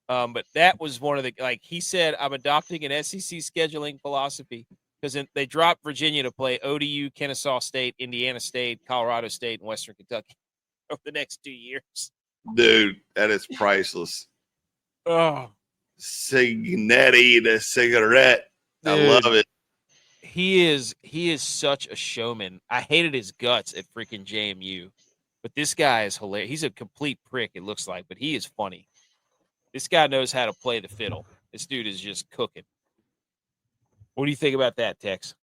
But that was one of the, like he said, I'm adopting an SEC scheduling philosophy because they dropped Virginia to play ODU, Kennesaw State, Indiana State, Colorado State, and Western Kentucky over the next 2 years. Dude, that is priceless. Oh, Signetti, the cigarette. Dude, I love it. He is such a showman. I hated his guts at freaking JMU, but this guy is hilarious. He's a complete prick, it looks like, but he is funny. This guy knows how to play the fiddle. This dude is just cooking. What do you think about that, Tex?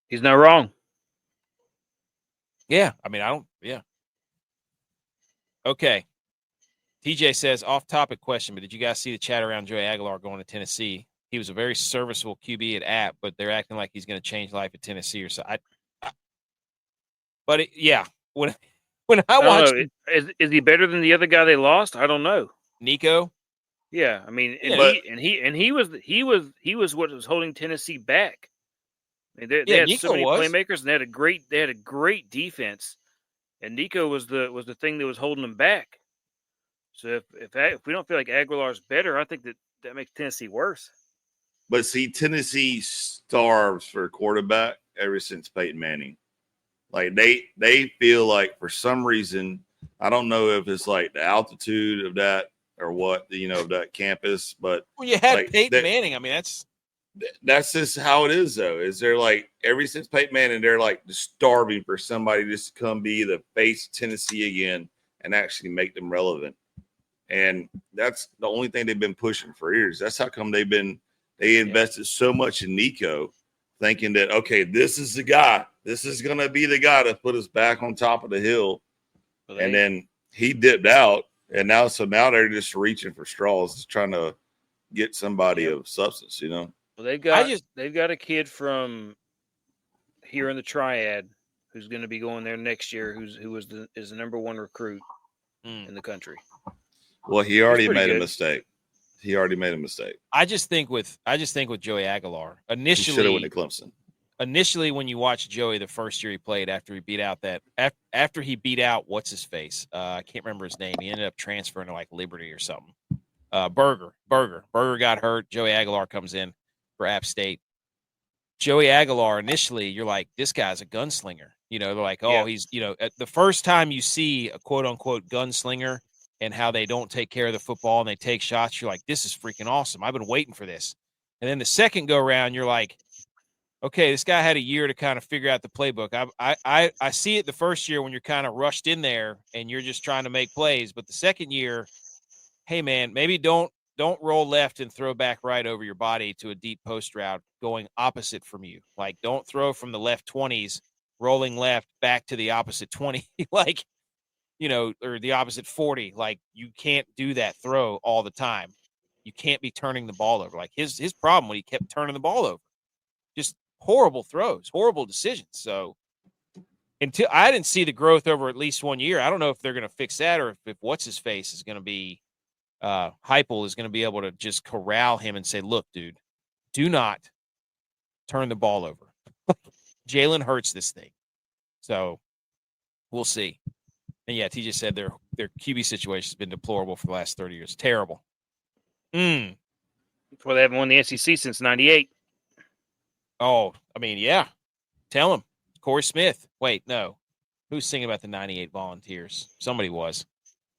He's not wrong. Yeah, I mean, yeah. Okay. TJ says, off-topic question, but did you guys see the chat around Joey Aguilar going to Tennessee? He was a very serviceable QB at App, but they're acting like he's going to change life at Tennessee or so. Yeah, when I watched, is he better than the other guy they lost? I don't know. Nico. Yeah, I mean, he was what was holding Tennessee back. I mean, they had so many playmakers, and they had a great defense, and Nico was the thing that was holding them back. So if we don't feel like Aguilar's better, I think that makes Tennessee worse. But see, Tennessee starves for a quarterback ever since Peyton Manning. Like they feel like for some reason, I don't know if it's like the altitude of that or what, of that campus, but you had Peyton Manning. I mean, that's just how it is, though. Is they're like ever since Peyton Manning, they're like just starving for somebody just to come be the face of Tennessee again and actually make them relevant. And that's the only thing they've been pushing for years. That's how come they invested so much in Nico, thinking that, okay, this is the guy. This is going to be the guy to put us back on top of the hill. And then he dipped out, and now they're just reaching for straws, just trying to get somebody of substance, Well, they've got a kid from here in the Triad who's going to be going there next year, who is the number 1 recruit in the country. Well, he already made a mistake. I just think with Joey Aguilar, initially he should have went to Clemson. Initially, when you watch Joey the first year he played after he beat out what's his face, I can't remember his name. He ended up transferring to like Liberty or something. Berger got hurt. Joey Aguilar comes in for App State. Joey Aguilar, initially, you're like, this guy's a gunslinger. They're like, he's at the first time you see a quote unquote gunslinger and how they don't take care of the football and they take shots, you're like, this is freaking awesome. I've been waiting for this. And then the second go around, you're like, okay, this guy had a year to kind of figure out the playbook. I see it the first year when you're kind of rushed in there and you're just trying to make plays. But the second year, hey, man, maybe don't roll left and throw back right over your body to a deep post route going opposite from you. Like, don't throw from the left 20s, rolling left back to the opposite 20. Like, or the opposite 40. Like, you can't do that throw all the time. You can't be turning the ball over. Like his problem when he kept turning the ball over, just horrible throws, horrible decisions. So until I didn't see the growth over at least 1 year, I don't know if they're going to fix that or if what's his face is going to be Heupel is going to be able to just corral him and say, look, dude, do not turn the ball over. Jalen Hurts this thing. So we'll see. And yeah, TJ said their QB situation has been deplorable for the last 30 years. Terrible. That's why they haven't won the SEC since '98. Oh, I mean, yeah. Tell him. Corey Smith. Wait, no. Who's singing about the 98 Volunteers? Somebody was.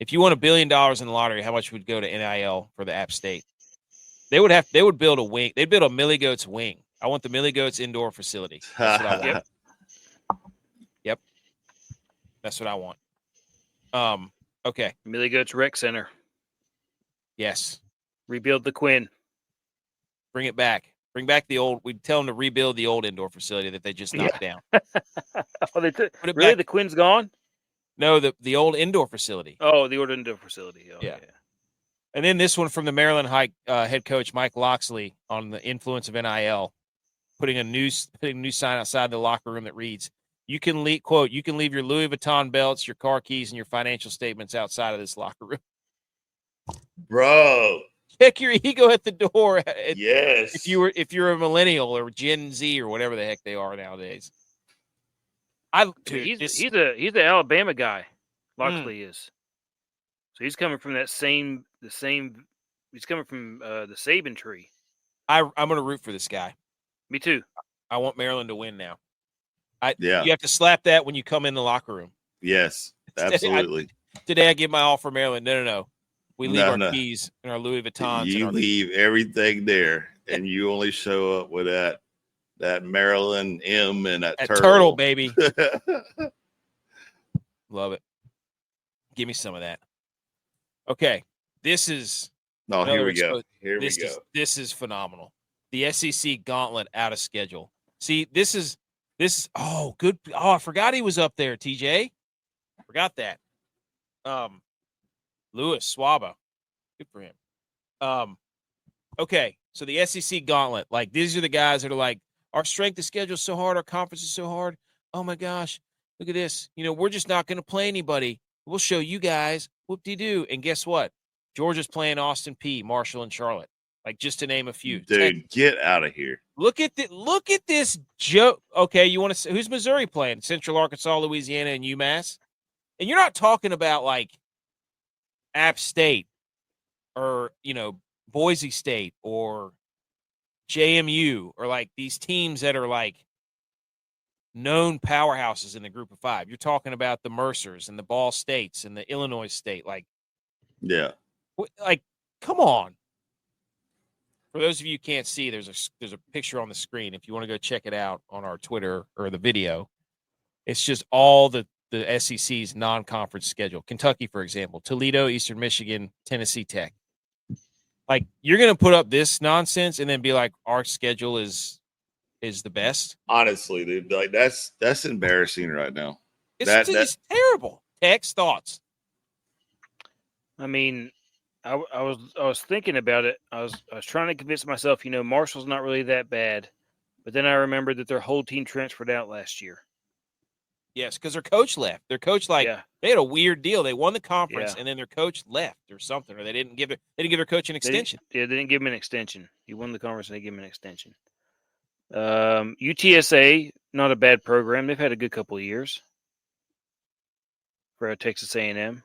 If you won $1 billion in the lottery, how much would go to NIL for the App State? They would build a wing. They'd build a Millie Goats wing. I want the Millie Goats indoor facility. That's what I want. Yep. That's what I want. Okay. Millie Goats Rec Center. Yes. Rebuild the Quinn. Bring it back. Bring back the old. We'd tell them to rebuild the old indoor facility that they just knocked down. Oh, they took really back. The Quinn's gone. No, the old indoor facility. Oh, the old indoor facility. Oh, yeah. And then this one from the Maryland High head coach Mike Loxley on the influence of NIL, putting a new sign outside the locker room that reads, "You can leave your Louis Vuitton belts, your car keys, and your financial statements outside of this locker room." Bro, check your ego at the door. Yes. If you're a millennial or Gen Z or whatever the heck they are nowadays. He's an Alabama guy. Loxley is. So he's coming from he's coming from the Saban tree. I'm going to root for this guy. Me too. I want Maryland to win now. You have to slap that when you come in the locker room. Yes, absolutely. Today I give my all for Maryland. No. We leave our keys and our Louis Vuittons. You leave everything there, and you only show up with that Maryland M and that turtle, baby. Love it. Give me some of that. Okay, this is. Oh, here we go. This is phenomenal. The SEC gauntlet out of schedule. See, this is good. Oh, I forgot he was up there. TJ, forgot that. Louis Swaba, good for him. Okay, so the SEC gauntlet. Like, these are the guys that are like, our strength of schedule is so hard, our conference is so hard. Oh my gosh, look at this. We're just not going to play anybody. We'll show you guys. Whoop-de-doo. And guess what? Georgia's playing Austin Peay, Marshall, and Charlotte. Like, just to name a few. Dude, get out of here. Look at this joke. Okay, you want to? Who's Missouri playing? Central Arkansas, Louisiana, and UMass. And you're not talking about like App State or Boise State or JMU or like these teams that are like known powerhouses in the Group of Five. You're talking about the Mercers and the Ball States and the Illinois State. Like, yeah, like come on. For those of you who can't see, there's a picture on the screen. If you want to go check it out on our Twitter or the video, it's just all the SEC's non-conference schedule. Kentucky, for example, Toledo, Eastern Michigan, Tennessee Tech. Like, you're going to put up this nonsense and then be like, our schedule is the best. Honestly, dude, like that's embarrassing right now. It's terrible. Tex, thoughts? I mean, I was thinking about it. I was trying to convince myself, Marshall's not really that bad, but then I remembered that their whole team transferred out last year. Yes, because their coach left. Their coach they had a weird deal. They won the conference and then their coach left or something, or they didn't give their coach an extension. They didn't give him an extension. He won the conference and they gave him an extension. UTSA, not a bad program. They've had a good couple of years for Texas A&M.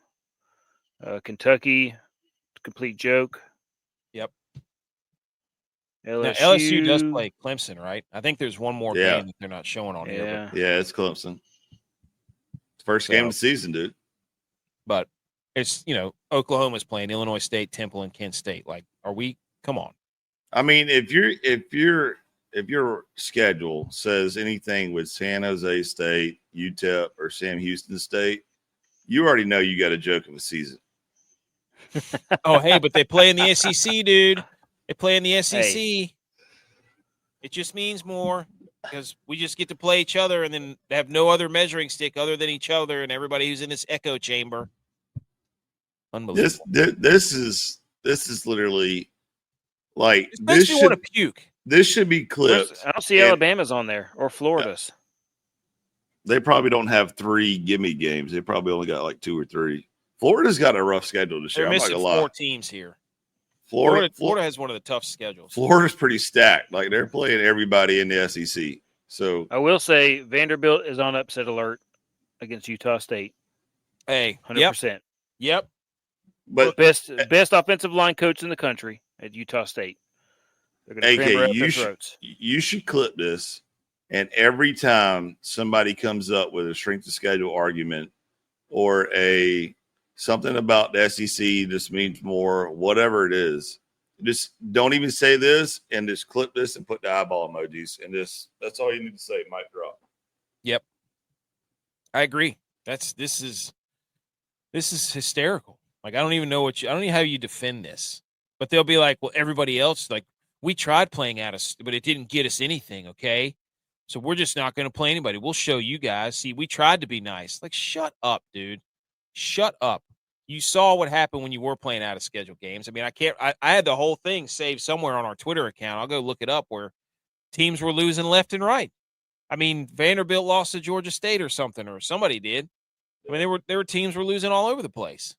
Kentucky, complete joke. Yep. LSU. Now, LSU does play Clemson, right? I think there's one more game that they're not showing on here. Yeah, it's Clemson. First game of the season, dude. But it's, Oklahoma's playing Illinois State, Temple, and Kent State. Like, come on. I mean, if your schedule says anything with San Jose State, UTEP, or Sam Houston State, you already know you got a joke of a season. Oh, hey, but they play in the SEC, dude. They play in the SEC. Hey. It just means more because we just get to play each other and then have no other measuring stick other than each other and everybody who's in this echo chamber. Unbelievable. This is literally like this should want to puke. This should be clipped. I don't see Alabama's on there or Florida's. They probably don't have 3 gimme games. They probably only got like 2 or 3. Florida's got a rough schedule this year. They're missing 4 teams here. Florida has one of the tough schedules. Florida's pretty stacked. Like, they're playing everybody in the SEC. So I will say Vanderbilt is on upset alert against Utah State. Hey, 100%. Yep. But best offensive line coach in the country at Utah State. They're going to cramp up their throats. You should clip this, and every time somebody comes up with a strength of schedule argument or something about the SEC, this means more, whatever it is, just don't even say this and just clip this and put the eyeball emojis, and that's all you need to say. Mic drop. Yep. I agree. This is hysterical. Like, I don't even know how you defend this. But they'll be like, well, everybody else, like, we tried playing but it didn't get us anything, okay? So we're just not going to play anybody. We'll show you guys. See, we tried to be nice. Like, shut up, dude. Shut up. You saw what happened when you were playing out of schedule games. I mean, I had the whole thing saved somewhere on our Twitter account. I'll go look it up where teams were losing left and right. I mean, Vanderbilt lost to Georgia State or something, or somebody did. I mean, there were teams were losing all over the place.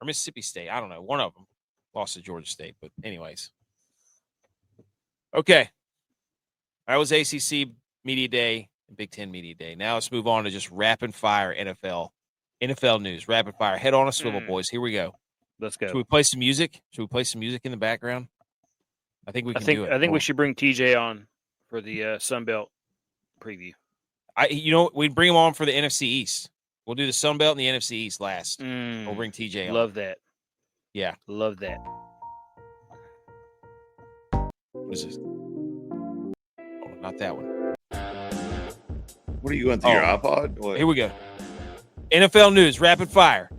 Or Mississippi State. I don't know. One of them lost to Georgia State. But anyways. Okay. That was ACC Media Day and Big Ten Media Day. Now let's move on to just rapid fire NFL news. Rapid fire. Head on a swivel, boys. Here we go. Let's go. Should we play some music? Should we play some music in the background? I think we can do it. I think we should bring TJ on for the Sun Belt preview. We bring him on for the NFC East. We'll do the Sun Belt and the NFC East last. We'll bring TJ on. Love that. Yeah. Love that. What is this? Oh, not that one. What are you going through your iPod? What? Here we go. NFL news, rapid fire.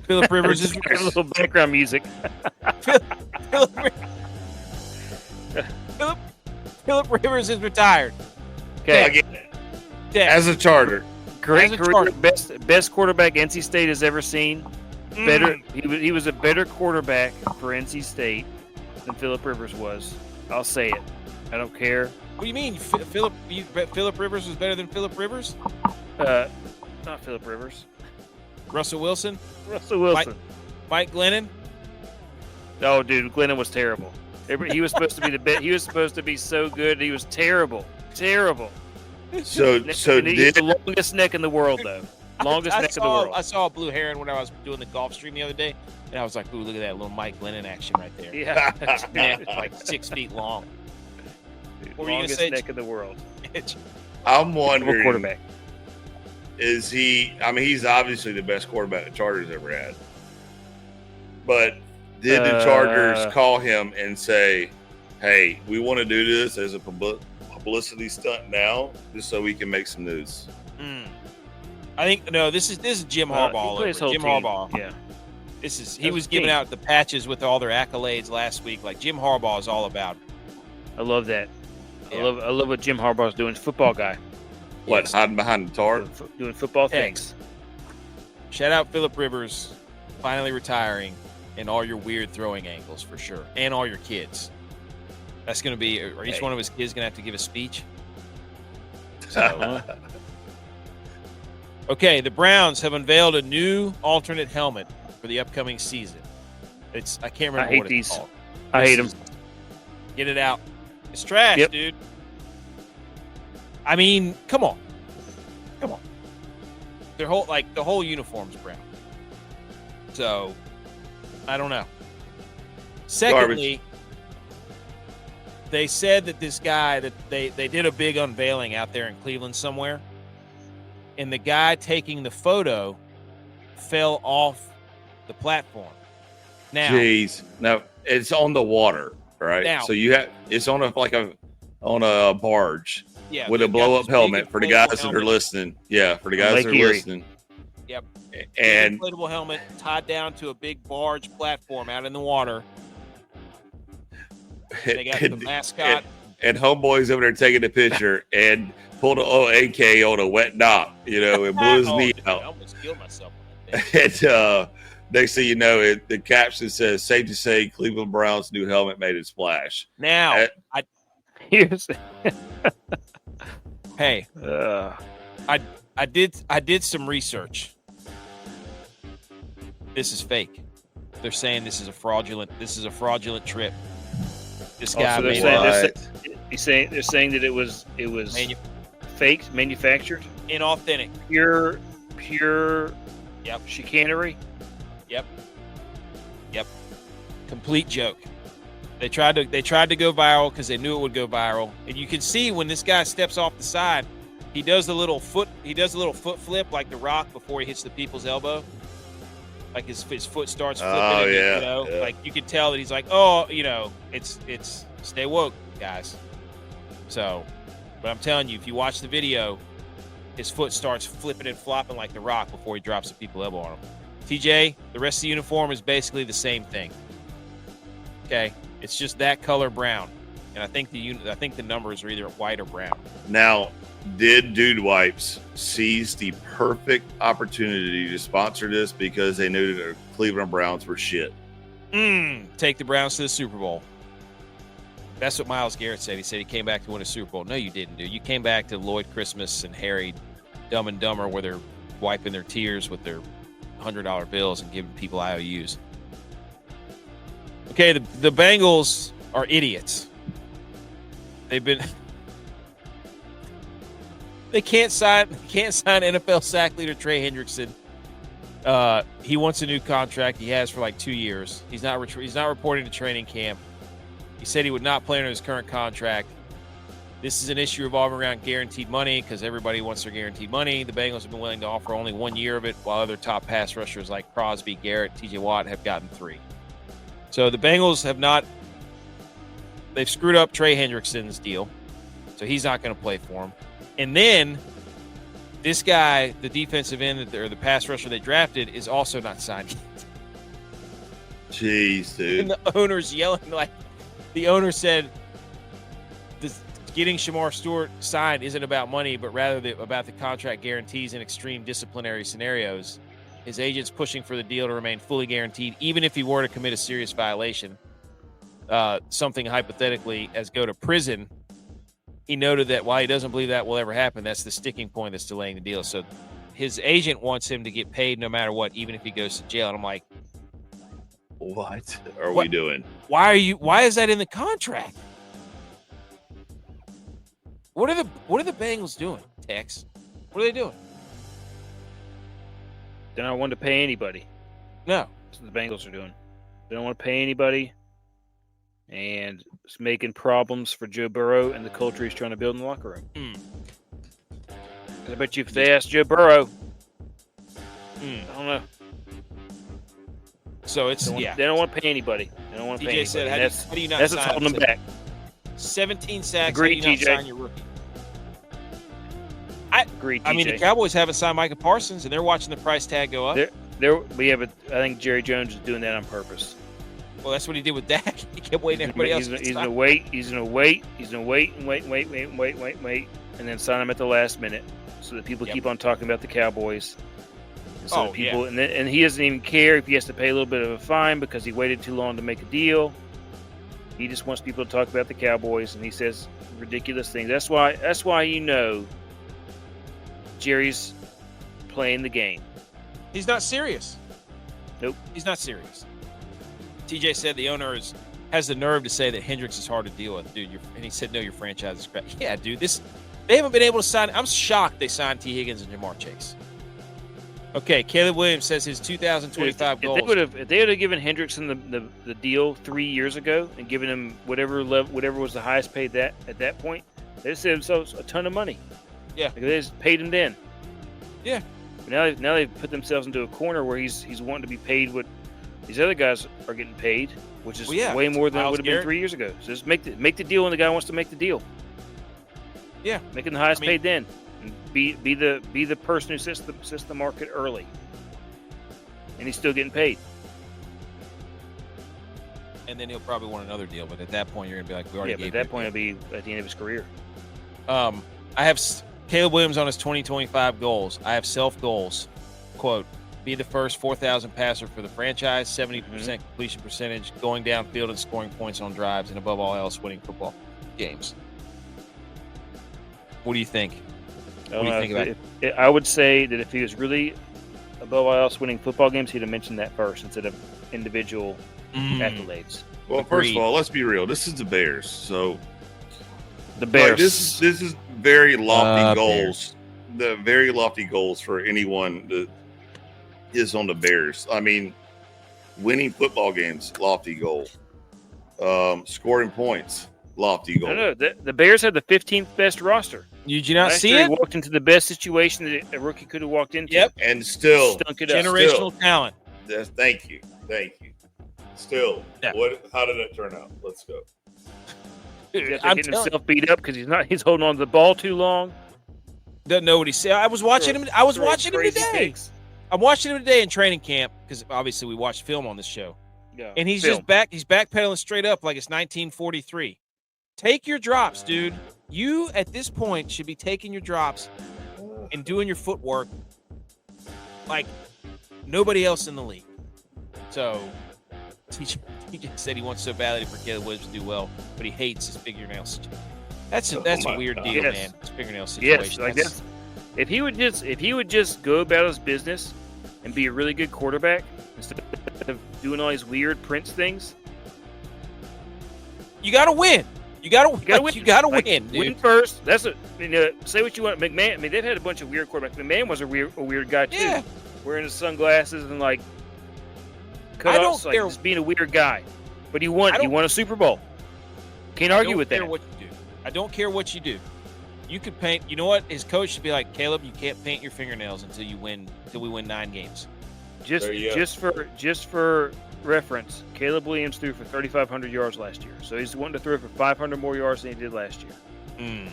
Philip Rivers is a little background music. Philip Rivers is retired. Okay. As a Charter. Great career. Best quarterback NC State has ever seen. Better. He was a better quarterback for NC State than Philip Rivers was. I'll say it. I don't care. What do you mean? Philip Rivers was better than Philip Rivers? Not Philip Rivers. Russell Wilson? Mike Glennon? Oh, dude, Glennon was terrible. He was supposed to be the best. He was supposed to be so good. He was terrible. Terrible. So he's the longest neck in the world, though. Longest neck in the world. I saw a blue heron when I was doing the golf stream the other day, and I was like, "Ooh, look at that little Mike Glennon action right there." Yeah, neck like 6 feet long. Dude, what were you gonna say? Neck in the world. I'm wondering, quarterback. Is he? I mean, he's obviously the best quarterback the Chargers ever had. But did the Chargers call him and say, "Hey, we want to do this as a publicity stunt now, just so we can make some news"? I think no. This is Jim Harbaugh. Jim Harbaugh. Yeah. He was giving out the patches with all their accolades last week. Like Jim Harbaugh is all about. I love that. Yeah. I love what Jim Harbaugh's doing. Football guy. What, hiding behind the tarp? Doing football things. Shout out Philip Rivers, finally retiring, and all your weird throwing angles for sure, and all your kids. That's going to be. Are each one of his kids going to have to give a speech? So, okay, the Browns have unveiled a new alternate helmet for the upcoming season. I can't remember what it's called. I hate them. Get it out. It's trash, dude. I mean, come on. The whole uniform's brown. So, I don't know. Secondly, they said that this guy that they did a big unveiling out there in Cleveland somewhere, and the guy taking the photo fell off the platform. Now, now it's on the water, right? Now, so it's on a barge. Yeah, with a blow-up helmet for the guys that are listening. Yeah, for the guys that are listening. Yep. And inflatable helmet tied down to a big barge platform out in the water. They got the mascot. And homeboy's over there taking a picture and pulled an AK on a wet knob, and blew his knee out. I almost killed myself on that And next thing you know, the caption says, "Safe to say, Cleveland Browns' new helmet made a splash." Now, Hey, I did some research. This is fake. They're saying this is a fraudulent trip. This guy made they're saying that it was fake, manufactured, inauthentic, pure chicanery. Yep. Complete joke. They tried to go viral because they knew it would go viral, and you can see when this guy steps off the side, he does a little foot flip like The Rock before he hits the people's elbow, like his foot starts flipping. Oh yeah, like you can tell that he's like, oh, it's stay woke, guys. So, but I'm telling you, if you watch the video, his foot starts flipping and flopping like The Rock before he drops the people's elbow on him. TJ, the rest of the uniform is basically the same thing. Okay, it's just that color brown, and I think the numbers are either white or brown. Now, did Dude Wipes seize the perfect opportunity to sponsor this because they knew that the Cleveland Browns were shit? Take the Browns to the Super Bowl. That's what Myles Garrett said. He said he came back to win a Super Bowl. No, you didn't, dude. You came back to Lloyd Christmas and Harry Dumb and Dumber, where they're wiping their tears with their $100 bills and giving people IOUs. Okay, the Bengals are idiots. They can't sign NFL sack leader Trey Hendrickson. He wants a new contract. He has for like 2 years. He's not reporting to training camp. He said he would not play under his current contract. This is an issue revolving around guaranteed money because everybody wants their guaranteed money. The Bengals have been willing to offer only 1 year of it, while other top pass rushers like Crosby, Garrett, TJ Watt have gotten 3. So the Bengals they've screwed up Trey Hendrickson's deal, so he's not going to play for him. And then this guy, the defensive end or the pass rusher they drafted, is also not signed yet. Jeez, dude. And the owner's yelling like, the owner said, getting Shamar Stewart signed isn't about money, but rather about the contract guarantees in extreme disciplinary scenarios. His agent's pushing for the deal to remain fully guaranteed, even if he were to commit a serious violation, something hypothetically as go to prison. He noted that while he doesn't believe that will ever happen, that's the sticking point that's delaying the deal. So his agent wants him to get paid no matter what, even if he goes to jail. And I'm like, what are we doing? Why is that in the contract? What are the Bengals doing, Tex? What are they doing? They don't want to pay anybody. No. That's what the Bengals are doing. They don't want to pay anybody. And it's making problems for Joe Burrow and the culture he's trying to build in the locker room. I bet you if they asked Joe Burrow, I don't know. So it's they don't want to pay anybody. They don't want to pay anybody. Said, how do you not that's sign what's holding them back. 17 sacks. Agreed, how do you TJ. not sign your rookie? Agreed, TJ. I mean, the Cowboys haven't signed Micah Parsons, and they're watching the price tag go up. But I think Jerry Jones is doing that on purpose. Well, that's what he did with Dak. He kept waiting everybody else. He's going to wait. He's going to wait. He's going to wait and wait, and then sign him at the last minute, so that people keep on talking about the Cowboys. And and he doesn't even care if he has to pay a little bit of a fine because he waited too long to make a deal. He just wants people to talk about the Cowboys, and he says ridiculous things. That's why Jerry's playing the game. He's not serious. Nope. He's not serious. TJ said the owner has the nerve to say that Hendricks is hard to deal with, dude. And he said, no, your franchise is crap. Yeah, dude. They haven't been able to sign. I'm shocked they signed T. Higgins and Jamar Chase. Okay, Caleb Williams says his 2025 goals. If they would have given Hendrickson the deal 3 years ago and given him whatever was the highest paid at that point, they saved themselves a ton of money. Yeah, like they just paid him then. Yeah. But now they've put themselves into a corner where he's wanting to be paid what these other guys are getting paid, which is way more than it would have been 3 years ago. So just make the deal when the guy wants to make the deal. Yeah, making the highest paid then. And be the person who sets the market early, and he's still getting paid. And then he'll probably want another deal, but at that point you're gonna be like, we already gave. But at that point it'll be at the end of his career. I have Caleb Williams on his 2025 goals. I have self goals. Quote: be the first 4,000 passer for the franchise, 70% completion percentage, going downfield and scoring points on drives, and above all else, winning football games. What do you think? What do you think about it? I would say that if he was really above all else winning football games, he'd have mentioned that first instead of individual accolades. Well, first of all, let's be real. This is the Bears, so the Bears. Like, this is very lofty goals. The very lofty goals for anyone that is on the Bears. I mean, winning football games, lofty goal. Scoring points, lofty goal. No, the Bears had the 15th best roster. Did you not see it? Walked into the best situation that a rookie could have walked into. Yep, and still stunk it generational talent. Thank you. Still, how did it turn out? Let's go. Dude, getting himself beat up because he's holding on to the ball too long. Doesn't know what he said. I was watching him. I was watching him today. I'm watching him today in training camp because obviously we watched film on this show. And he's backpedaling straight up like it's 1943. Take your drops, dude. You at this point should be taking your drops and doing your footwork like nobody else in the league. So TJ said he wants so badly for Caleb Williams to do well, but he hates his fingernails. That's a weird deal, man. His fingernail situation. Yes, like that's if he would just go about his business and be a really good quarterback instead of doing all these weird Prince things. You got to win. You got to win. You got to win. Dude. Win first. That's say what you want. McMahon. I mean, they've had a bunch of weird quarterbacks. McMahon was a weird guy too. Yeah. Wearing his sunglasses and like cut-offs, like just being a weird guy. But he won a Super Bowl. Can't argue with that. I don't care what you do. You could paint. You know what? His coach should be like, Caleb, you can't paint your fingernails until we win 9 games. Just for reference, Caleb Williams threw for 3,500 yards last year. So he's wanting to throw for 500 more yards than he did last year. And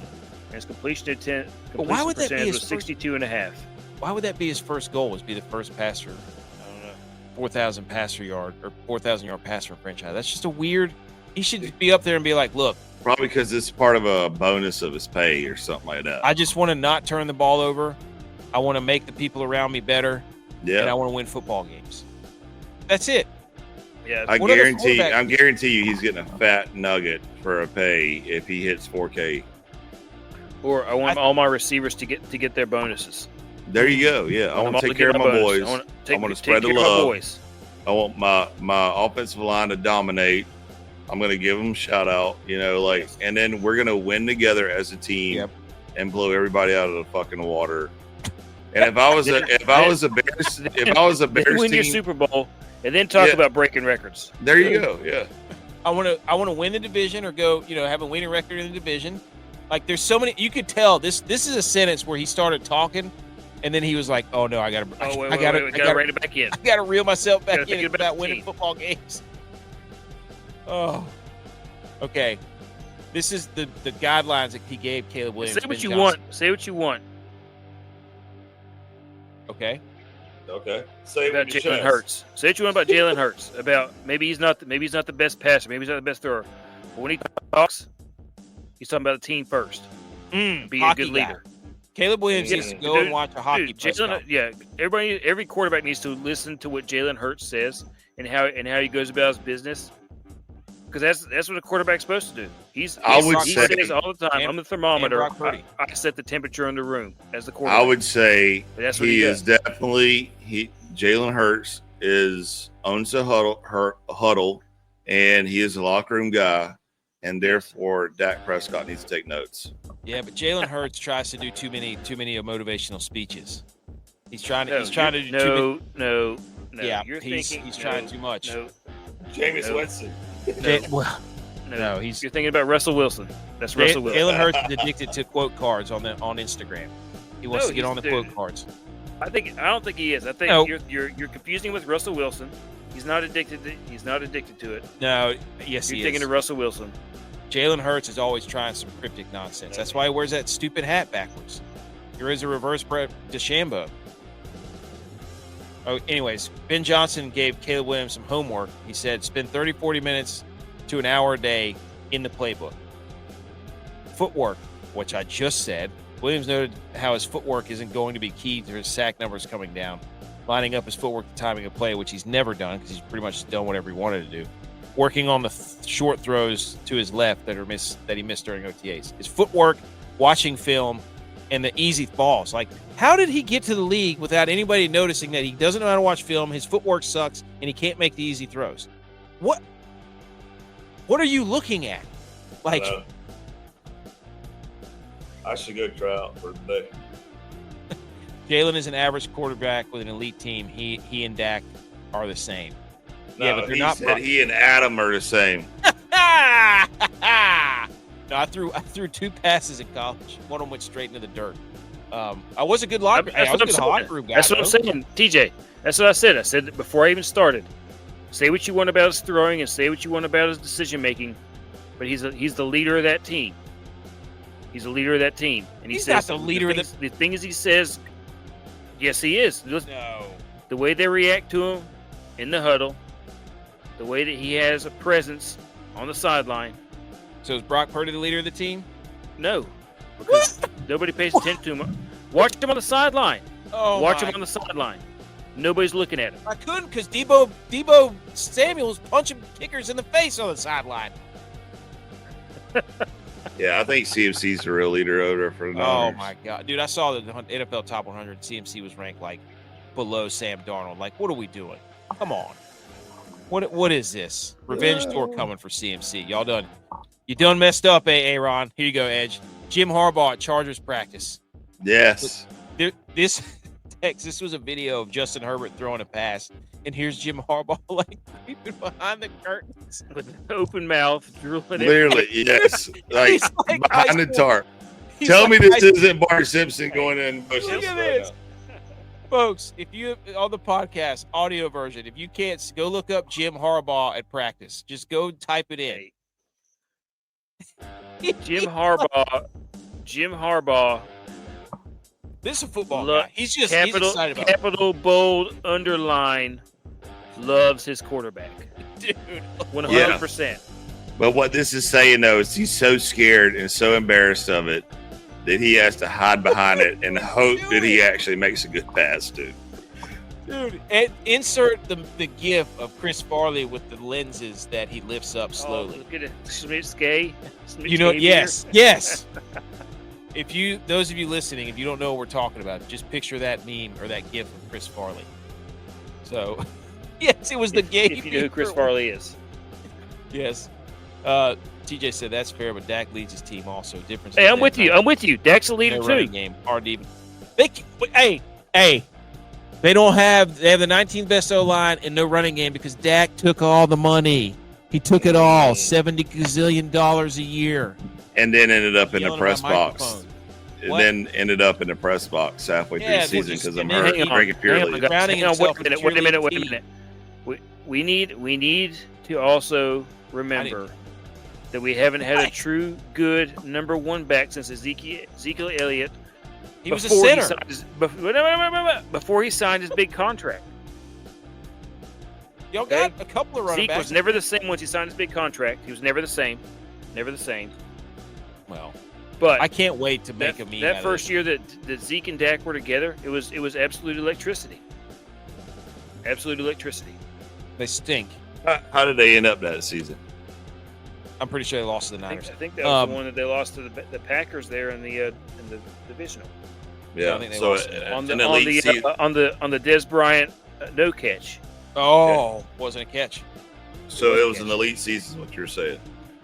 his completion percentage was 62.5. Why would that be his first goal? Was be the first passer? I don't know. 4,000 passer yard or 4,000 yard passer franchise. That's just a weird. He should be up there and be like, look. Probably because it's part of a bonus of his pay or something like that. I just want to not turn the ball over. I want to make the people around me better. Yeah. And I want to win football games. That's it. Yeah. I guarantee you he's getting a fat nugget for a pay if he hits 4K. Or I want all my receivers to get their bonuses. There you go. Yeah. I want to take care of my boys. I want to spread the love. I want my offensive line to dominate. I'm going to give them a shout out, and then we're going to win together as a team and blow everybody out of the fucking water. And if I was a Bears win team, your Super Bowl and then talk about breaking records. There you go. Yeah. I want to win the division or go, have a winning record in the division. Like there's so many, you could tell this is a sentence where he started talking and then he was like, oh no, I got to rein it back in. I got to reel myself back in about winning football games. Oh, okay. This is the guidelines that he gave Caleb Williams. Say what you want. Say what you want. Okay. Say about Jalen Hurts. Say what you want about Jalen Hurts. About maybe he's not the best passer. Maybe he's not the best thrower. But when he talks, he's talking about the team first. Be a good leader. Caleb Williams needs to go and watch a hockey press conference. Every quarterback needs to listen to what Jalen Hurts says and how he goes about his business. Because that's what a quarterback's supposed to do. He says all the time, I'm the thermometer. I set the temperature in the room as the quarterback. I would say that's what he is definitely Jalen Hurts owns the huddle, and he is a locker room guy, and therefore Dak Prescott needs to take notes. Yeah, but Jalen Hurts tries to do too many motivational speeches. He's trying to do too many. No. Yeah, he's trying too much. No. Jameis Winston. No, you're thinking about Russell Wilson. That's Russell Wilson. Jalen Hurts is addicted to quote cards on Instagram. He wants to get on the quote cards. I don't think he is. I think you're confusing with Russell Wilson. He's not addicted to it. No, yes, you're thinking of Russell Wilson. Jalen Hurts is always trying some cryptic nonsense. That's why he wears that stupid hat backwards. There is a reverse DeChambeau. Oh, anyways, Ben Johnson gave Caleb Williams some homework. He said, spend 30, 40 minutes to an hour a day in the playbook. Footwork, which I just said. Williams noted how his footwork isn't going to be key to his sack numbers coming down. Lining up his footwork to timing a play, which he's never done because he's pretty much done whatever he wanted to do. Working on the short throws to his left that he missed during OTAs. His footwork, watching film, and the easy balls. Like, how did he get to the league without anybody noticing that he doesn't know how to watch film, his footwork sucks, and he can't make the easy throws? What are you looking at? Like, I should go try out for today. Jalen is an average quarterback with an elite team. He and Dak are the same. No, but they're not. Said he and Adam are the same. No, I threw 2 passes in college. One of them went straight into the dirt. I was a good locker. I was a good locker room guy. That's what I'm saying, TJ. That's what I said. I said it before I even started. Say what you want about his throwing and say what you want about his decision making, but he's the leader of that team. He's the leader of that team, and he's not the leader. The thing is, he says, yes, he is. No. The way they react to him in the huddle, the way that he has a presence on the sideline. So is Brock Purdy the leader of the team? No, because nobody pays attention to him. Watch him on the sideline. Oh, Watch him on the sideline. Nobody's looking at him. I couldn't because Debo Samuel's punching kickers in the face on the sideline. Yeah, I think CMC's the real leader over for the Niners. Oh my god, dude! I saw the NFL Top 100. CMC was ranked like below Sam Darnold. Like, what are we doing? Come on, what is this? Revenge tour coming for CMC. Y'all done? You done messed up, Aaron? Here you go, Edge. Jim Harbaugh at Chargers practice. Yes. This was a video of Justin Herbert throwing a pass, and here's Jim Harbaugh like creeping behind the curtains with an open mouth, drooling. Literally, yes. Like behind the tarp. Tell me this isn't Bart Simpson going in. Look at this. Folks, if you on the podcast audio version, if you can't, go look up Jim Harbaugh at practice. Just go type it in. Jim Harbaugh. This is a football guy. He's excited about capital bold underline loves his quarterback. Dude, 100%. Yeah. But what this is saying though is he's so scared and so embarrassed of it that he has to hide behind it and hope that he actually makes a good pass, dude. Dude, and insert the gif of Chris Farley with the lenses that he lifts up slowly. Oh, look at it. Schmitz-Gay. Yes. If those of you listening, if you don't know what we're talking about, just picture that meme or that gif of Chris Farley. So, yes, it was the game. If you know who Chris Farley is. Yes. TJ said that's fair, but Dak leads his team also. Difference. Hey, I'm with you. Dak's a leader too. Game hard to even. They have the 19th best O-line and no running game because Dak took all the money. He took it all, $70 gazillion a year. And then ended up in the press box. And then ended up in the press box halfway through the season because I'm hurt. Wait a minute. We need to also remember that we haven't had a true good number one back since Ezekiel Elliott. He was a center. Before he signed his big contract. Y'all got a couple of running Zeke backs. was never the same once he signed his big contract. He was never the same. Well, but I can't wait to make a meme. That first year that Zeke and Dak were together, it was absolute electricity. Absolute electricity. They stink. How did they end up that season? I'm pretty sure they lost to the Niners. I think that was the one that they lost to the Packers there in the divisional. Yeah. I think they so lost on the Des Bryant no catch. Oh, wasn't a catch. So it was an elite season. What you're saying?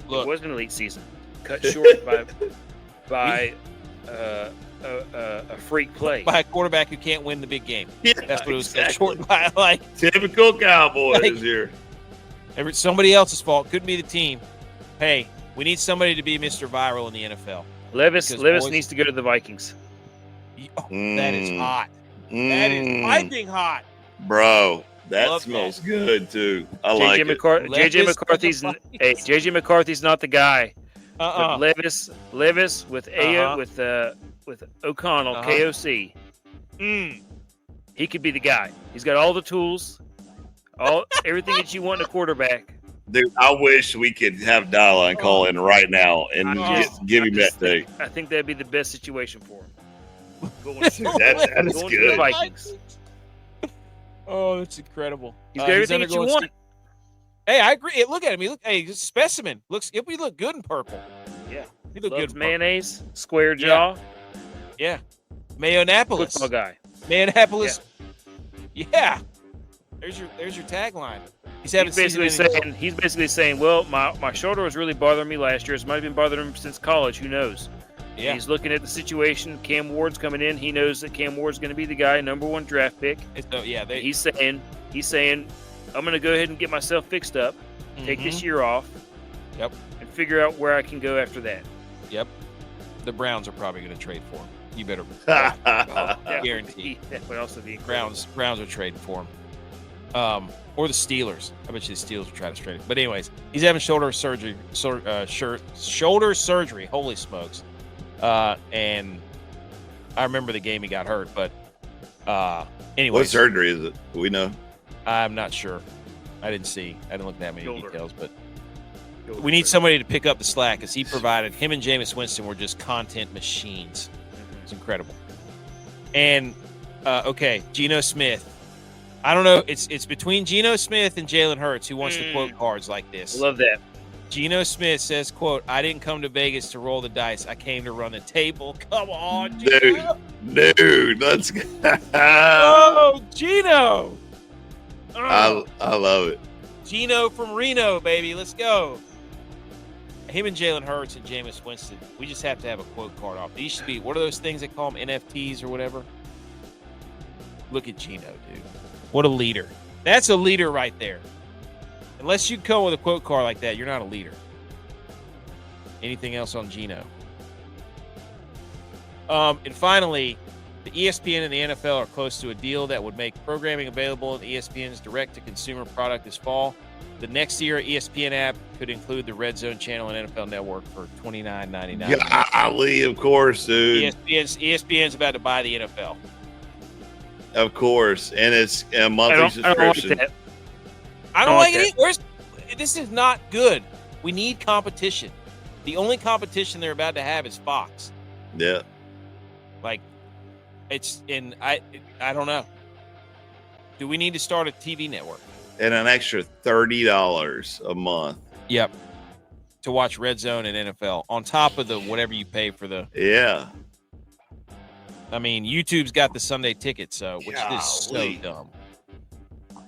Look, it was an elite season, cut short by a freak play by a quarterback who can't win the big game. Yeah, that's what it was cut short by. Like typical Cowboys here. Somebody else's fault. Couldn't be the team. Hey, we need somebody to be Mr. Viral in the NFL. Levis needs to go to the Vikings. That is hot. That is piping hot, bro. That smells good too. I like it. JJ McCarthy's not the guy. But Levis with with O'Connell, KOC. He could be the guy. He's got all the tools, everything that you want in a quarterback. Dude, I wish we could have Dial-Line call in right now and give him that thing. I think that'd be the best situation for him. That is going good. To the Vikings. Oh, that's incredible. He's got everything that you want. Hey, I agree. Hey, look at him. He's a specimen. We look good in purple. Yeah. He look Loves good. Mayonnaise, square jaw. Yeah. Mayonapolis. Football guy. Mayonapolis. Yeah. There's your tagline. He's basically saying, well, my shoulder was really bothering me last year. It might have been bothering him since college. Who knows? Yeah. And he's looking at the situation. Cam Ward's coming in. He knows that Cam Ward's going to be the guy, number one draft pick. He's saying, I'm going to go ahead and get myself fixed up, take this year off, and figure out where I can go after that. Yep. The Browns are probably going to trade for him. You better guarantee. That would also be Browns are trading for him. Or the Steelers. I bet you the Steelers will try to trade him. But anyways, he's having shoulder surgery. Shoulder surgery. Holy smokes! And I remember the game he got hurt. But anyways, what surgery is it? Do we know? I'm not sure. I didn't look that many Shoulder. details, but Shoulder we need surgery. somebody to pick up the slack because he provided. Him and Jameis Winston were just content machines. It's incredible. And okay, Geno Smith. I don't know. It's between Geno Smith and Jalen Hurts who wants to quote cards like this. Love that. Geno Smith says, "quote I didn't come to Vegas to roll the dice. I came to run the table." Come on, Geno. Dude, let's go. Oh, Geno. I love it. Geno from Reno, baby. Let's go. Him and Jalen Hurts and Jameis Winston. We just have to have a quote card off. These should be, what are those things they call them, NFTs or whatever? Look at Geno, dude. What a leader. That's a leader right there. Unless you come with a quote card like that, you're not a leader. Anything else on Geno? And finally, the ESPN and the NFL are close to a deal that would make programming available in ESPN's direct-to-consumer product this fall. The next year ESPN app could include the Red Zone channel and NFL Network for $29.99. Golly, of course, dude. ESPN's about to buy the NFL. Of course, and it's a monthly subscription. I don't like it. This is not good. We need competition. The only competition they're about to have is Fox. Yeah. Like, I don't know. Do we need to start a TV network? And an extra $30 a month. Yep. To watch Red Zone and NFL on top of the whatever you pay for the. Yeah. I mean, YouTube's got the Sunday ticket, which is so dumb.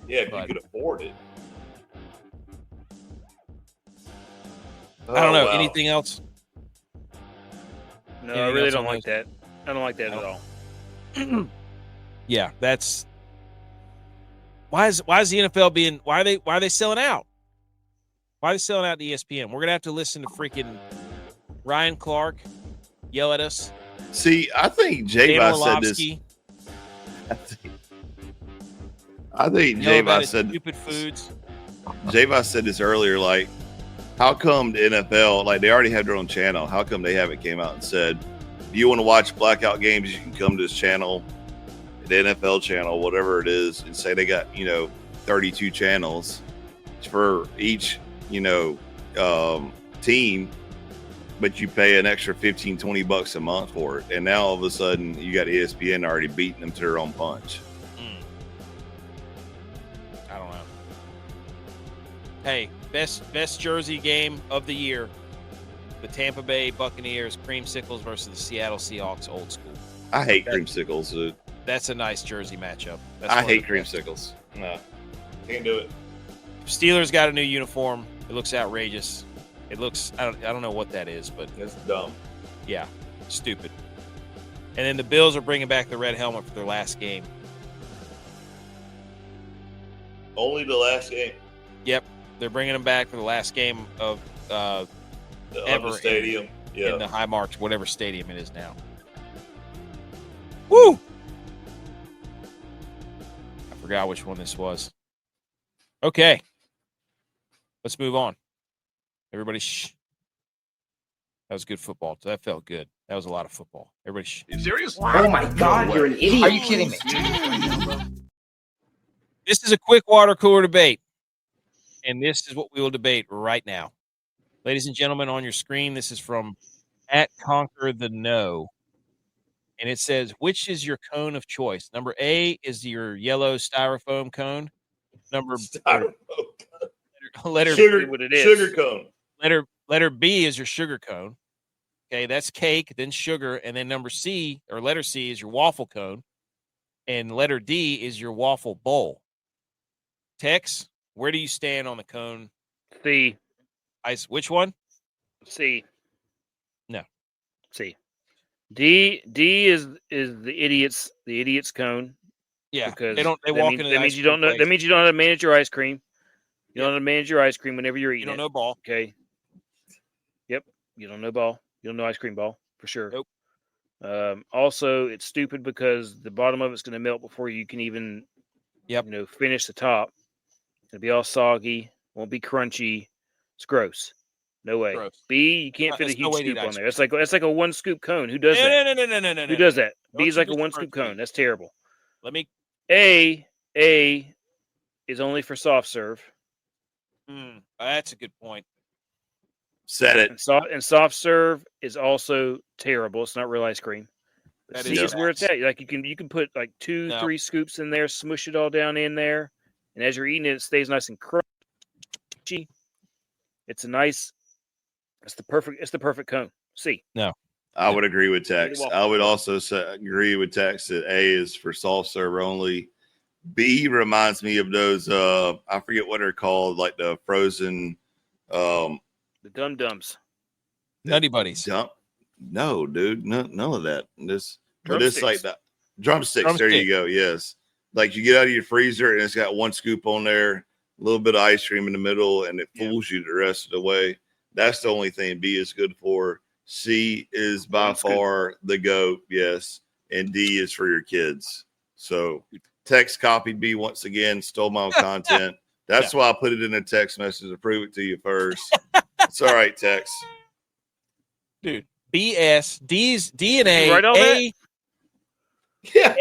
Yeah, if you could afford it. I don't know. Anything else? No, I really don't like that. I don't like that at all. Yeah, that's. Why is the NFL being? Why are they selling out? Why are they selling out the ESPN? We're gonna have to listen to freaking Ryan Clark yell at us. See, I think G.U.Y.S said this. I think G.U.Y.S said stupid foods. G.U.Y.S said this earlier. Like, how come the NFL, like they already have their own channel? How come they haven't came out and said, if you want to watch blackout games, you can come to this channel, the NFL channel, whatever it is, and say they got 32 channels for each team. But you pay an extra $15-$20 a month for it. And now all of a sudden you got ESPN already beating them to their own punch. I don't know. Hey, best jersey game of the year. The Tampa Bay Buccaneers Creamsicles versus the Seattle Seahawks old school. I hate creamsicles, dude. That's a nice jersey matchup. I hate creamsicles. No, can't do it. Steelers got a new uniform. It looks outrageous. It looks, I don't know what that is, but it's dumb. Yeah, stupid. And then the Bills are bringing back the red helmet for their last game. Only the last game. Yep, they're bringing them back for the last game of the ever stadium. In the Highmark, whatever stadium it is now. Woo! I forgot which one this was. Okay, let's move on. Everybody, shh. That was good football. That felt good. That was a lot of football. Everybody, shh. You serious? Oh my God, you're an idiot. Are you kidding me? This is a quick water cooler debate, and this is what we will debate right now. Ladies and gentlemen, on your screen, this is from @ConquerTheKnow, and it says, which is your cone of choice? Number A is your yellow styrofoam cone. Letter sugar, what it is. Sugar cone. Letter B is your sugar cone. Okay, that's cake, then sugar, and then number C or letter C is your waffle cone, and letter D is your waffle bowl. Tex, where do you stand on the cone? C. Which one? C. No. C. D is the idiot's cone. Yeah, because they walk into the that means you don't know. That means you don't know how to manage your ice cream. You don't know how to manage your ice cream whenever you're eating. You don't know ball. Okay. Yep. You don't know ball. You don't know ice cream ball for sure. Nope. Also, it's stupid because the bottom of it's going to melt before you can even, finish the top. It'll be all soggy. Won't be crunchy. It's gross. No way. Gross. B, you can't fit a huge scoop on there. That's like a one scoop cone. Who does that? No. Who does that? B is like a one scoop cone. That's terrible. Let me. A is only for soft serve. That's a good point. Said it. And soft serve is also terrible. It's not real ice cream. C is where it's at. Like you can put like 2-3 scoops in there, smush it all down in there, and as you're eating it, it stays nice and crunchy. It's the perfect cone. C. No. I would agree with Tex. I would also agree with Tex that A is for soft serve only. B reminds me of those I forget what they're called, like the frozen the Dum Dums. Nutty Buddies. No, dude, none of that. This like that drumsticks. There you go. Yes, like you get out of your freezer and it's got one scoop on there, a little bit of ice cream in the middle, and it fools you the rest of the way. That's the only thing B is good for. C is by far the GOAT, yes, and D is for your kids. So Tex copied B once again, stole my own content. That's why I put it in a text message to prove it to you first. It's all right, Tex. Dude. BS, D's DNA. Right on A, yeah,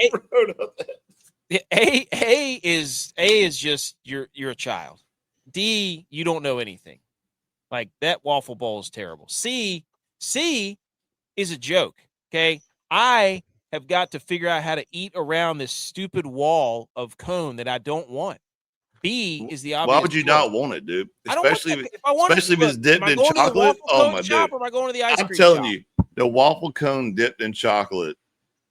A is just you're a child. D, you don't know anything. Like that waffle bowl is terrible. C is a joke. Okay. I have got to figure out how to eat around this stupid wall of cone that I don't want. B is the obvious. Why would you not want it, dude? Especially if it's dipped in chocolate. Oh my god! Am I going to the ice cream? I'm telling you, the waffle cone dipped in chocolate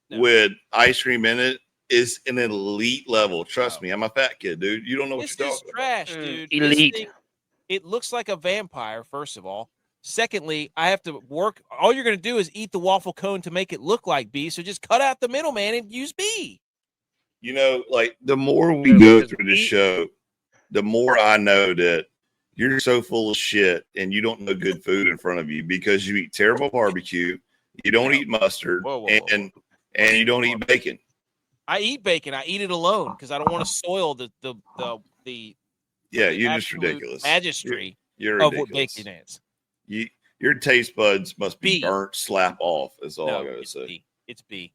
with ice cream in it is an elite level. Trust me, I'm a fat kid, dude. You don't know what you're talking about. This is trash, dude. Elite. It looks like a vampire. First of all. Secondly, I have to work. All you're going to do is eat the waffle cone to make it look like B. So just cut out the middleman and use B. You know, like the more we go through the show, the more I know that you're so full of shit and you don't know good food in front of you because you eat terrible barbecue, you don't eat mustard, and you don't eat bacon. I eat bacon. I eat it alone because I don't want to soil the you're just ridiculous. Magistry you're of ridiculous. What bacon is. Your taste buds must be burnt slap off. Is all I gotta say. It's B.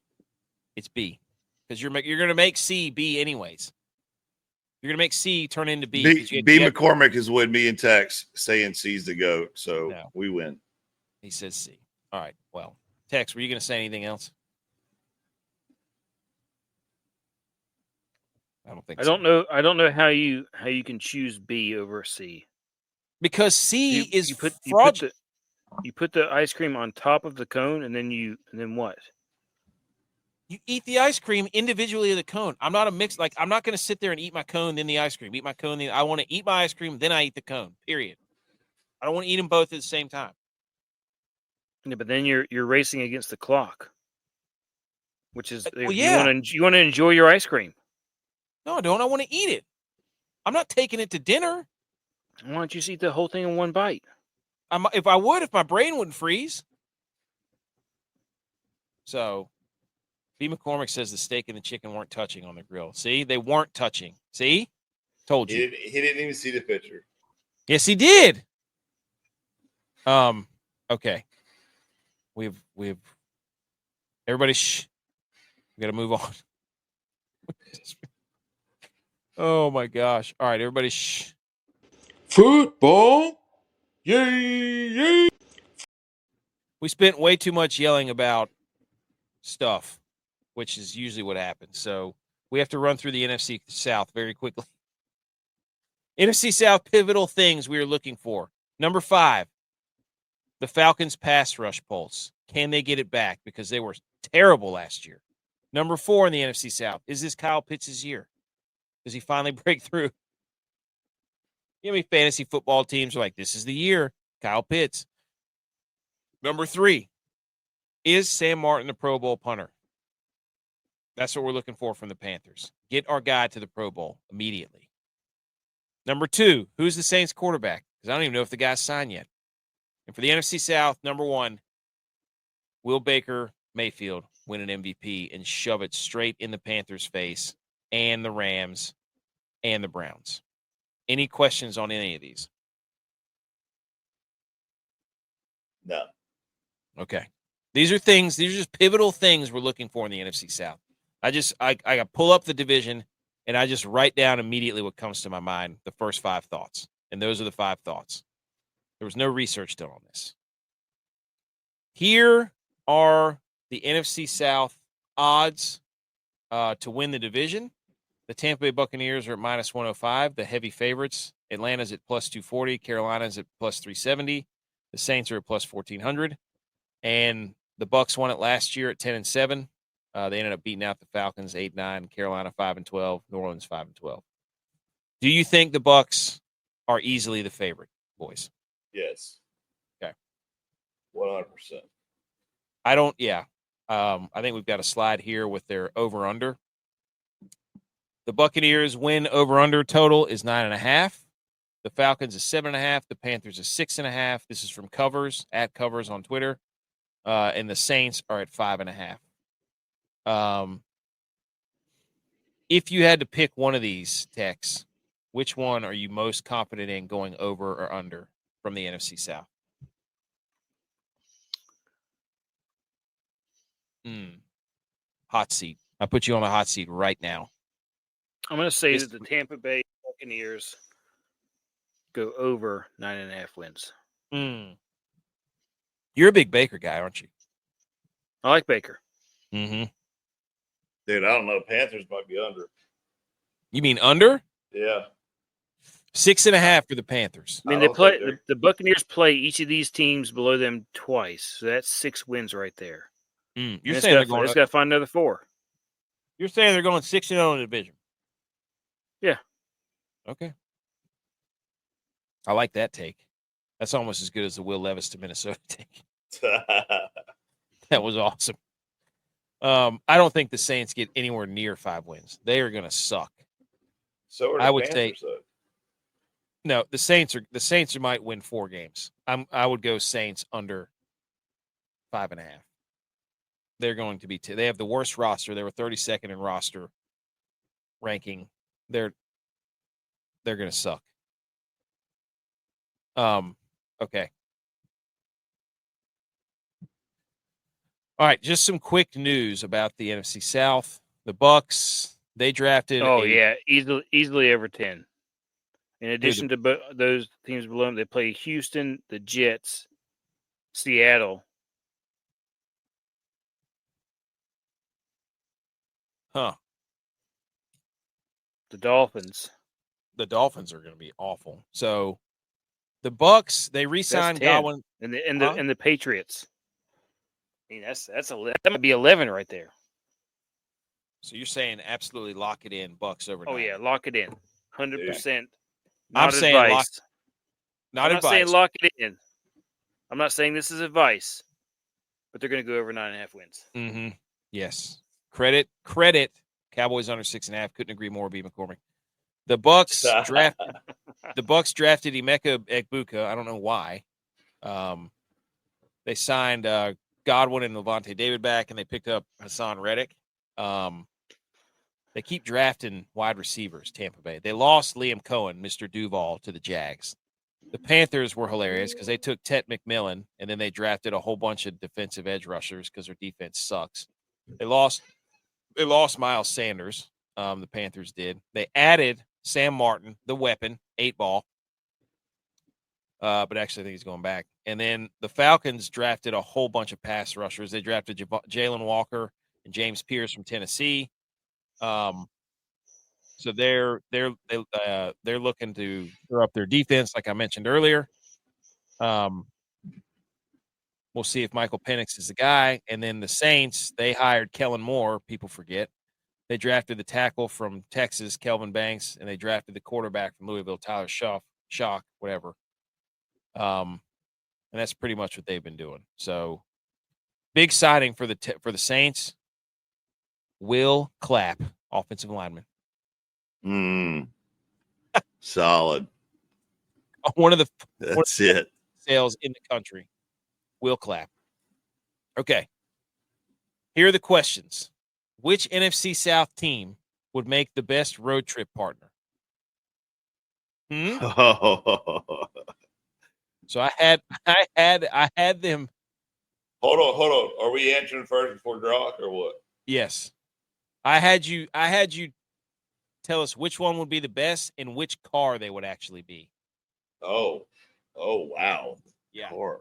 It's B because you're going to make C B anyways. You're going to make C turn into B. B McCormick is with me and Tex saying C's the GOAT, so we win. He says C. All right. Well, Tex, were you going to say anything else? I don't think. I don't know. I don't know how you can choose B over C. Because C is fraudulent. You put the ice cream on top of the cone, and then what? You eat the ice cream individually of the cone. I'm not a mix. Like I'm not going to sit there and eat my cone, then the ice cream. Eat my cone, then I want to eat my ice cream, then I eat the cone. Period. I don't want to eat them both at the same time. Yeah, but then you're racing against the clock, which is you want to enjoy your ice cream. No, I don't. I want to eat it. I'm not taking it to dinner. Why don't you just eat the whole thing in one bite? If my brain wouldn't freeze. So, B. McCormick says the steak and the chicken weren't touching on the grill. See, they weren't touching. See, told you. He didn't even see the picture. Yes, he did. Okay. We've everybody. Shh. We got to move on. Oh my gosh! All right, everybody. Shh. Football. Yay! We spent way too much yelling about stuff, which is usually what happens. So we have to run through the NFC South very quickly. NFC South pivotal things we are looking for. Number 5, the Falcons pass rush pulse. Can they get it back? Because they were terrible last year. Number 4 in the NFC South. Is this Kyle Pitts' year? Does he finally break through? You know how many fantasy football teams are like, this is the year, Kyle Pitts. Number 3, is Sam Martin the Pro Bowl punter? That's what we're looking for from the Panthers. Get our guy to the Pro Bowl immediately. Number 2, who's the Saints quarterback? Because I don't even know if the guy's signed yet. And for the NFC South, number 1, will Baker Mayfield win an MVP and shove it straight in the Panthers' face and the Rams and the Browns? Any questions on any of these? No. Okay. These are just pivotal things we're looking for in the NFC South. I pull up the division and I just write down immediately what comes to my mind, the first 5 thoughts. And those are the 5 thoughts. There was no research done on this. Here are the NFC South odds to win the division. The Tampa Bay Buccaneers are at minus 105, the heavy favorites. Atlanta's at plus 240. Carolina's at plus 370. The Saints are at plus 1,400. And the Bucs won it last year at 10-7. They ended up beating out the Falcons 8-9, Carolina 5-12, New Orleans 5-12. Do you think the Bucs are easily the favorite, boys? Yes. Okay. 100%. I don't. Yeah. I think we've got a slide here with their over/under. The Buccaneers win over/under total is 9.5. The Falcons is 7.5. The Panthers is 6.5. This is from Covers at Covers on Twitter, and the Saints are at 5.5. If you had to pick one of these, Tex, which one are you most confident in going over or under from the NFC South? Hot seat. I put you on the hot seat right now. I'm going to say that the Tampa Bay Buccaneers go over 9.5 wins. You're a big Baker guy, aren't you? I like Baker. Mm-hmm. Dude, I don't know. Panthers might be under. You mean under? Yeah. 6.5 for the Panthers. I mean, they play the Buccaneers play each of these teams below them twice, so that's 6 wins right there. You're saying they're going. It's got to find another 4. You're saying they're going 6-0 in the division. Yeah. Okay. I like that take. That's almost as good as the Will Levis to Minnesota take. That was awesome. I don't think the Saints get anywhere near 5 wins. They are going to suck. So I would say no. The Saints might win 4 games. I would go Saints under 5.5. They're going to be. They have the worst roster. They were 32nd in roster ranking. They're going to suck. Okay. All right, just some quick news about the NFC South. The Bucs, they drafted. Easily over 10. In addition to those teams below them, they play Houston, the Jets, Seattle. Huh. The Dolphins. The Dolphins are going to be awful. So the Bucs, they re-signed Godwin and the Patriots. I mean, that might be 11 right there. So you're saying absolutely lock it in, Bucs over 9. Oh yeah, lock it in, 100%. I'm saying advice. I'm not saying lock it in. I'm not saying this is advice, but they're going to go over 9.5 wins. Mm-hmm. Yes. Credit. Cowboys under 6.5. Couldn't agree more. B. McCormick. The Bucs drafted Emeka Egbuka. I don't know why. They signed Godwin and Levante David back, and they picked up Hassan Reddick. They keep drafting wide receivers, Tampa Bay. They lost Liam Cohen, Mr. Duval, to the Jags. The Panthers were hilarious because they took Tet McMillan, and then they drafted a whole bunch of defensive edge rushers because their defense sucks. They lost Miles Sanders. The Panthers did. They added Sam Martin, the weapon, 8-ball. But actually, I think he's going back. And then the Falcons drafted a whole bunch of pass rushers. They drafted Jalen Walker and James Pierce from Tennessee. So they're looking to throw up their defense, like I mentioned earlier. We'll see if Michael Penix is the guy. And then the Saints, they hired Kellen Moore. People forget. They drafted the tackle from Texas, Kelvin Banks, and they drafted the quarterback from Louisville, Tyler Shock, whatever. And that's pretty much what they've been doing. So, big signing for the Saints. Will Clapp, offensive lineman. Solid. One of the it. Sales in the country. Will Clapp. Okay. Here are the questions. Which NFC South team would make the best road trip partner? So I had them. Hold on. Are we answering first before Drock or what? Yes. I had you tell us which one would be the best and which car they would actually be. Oh, wow. Yeah. Car.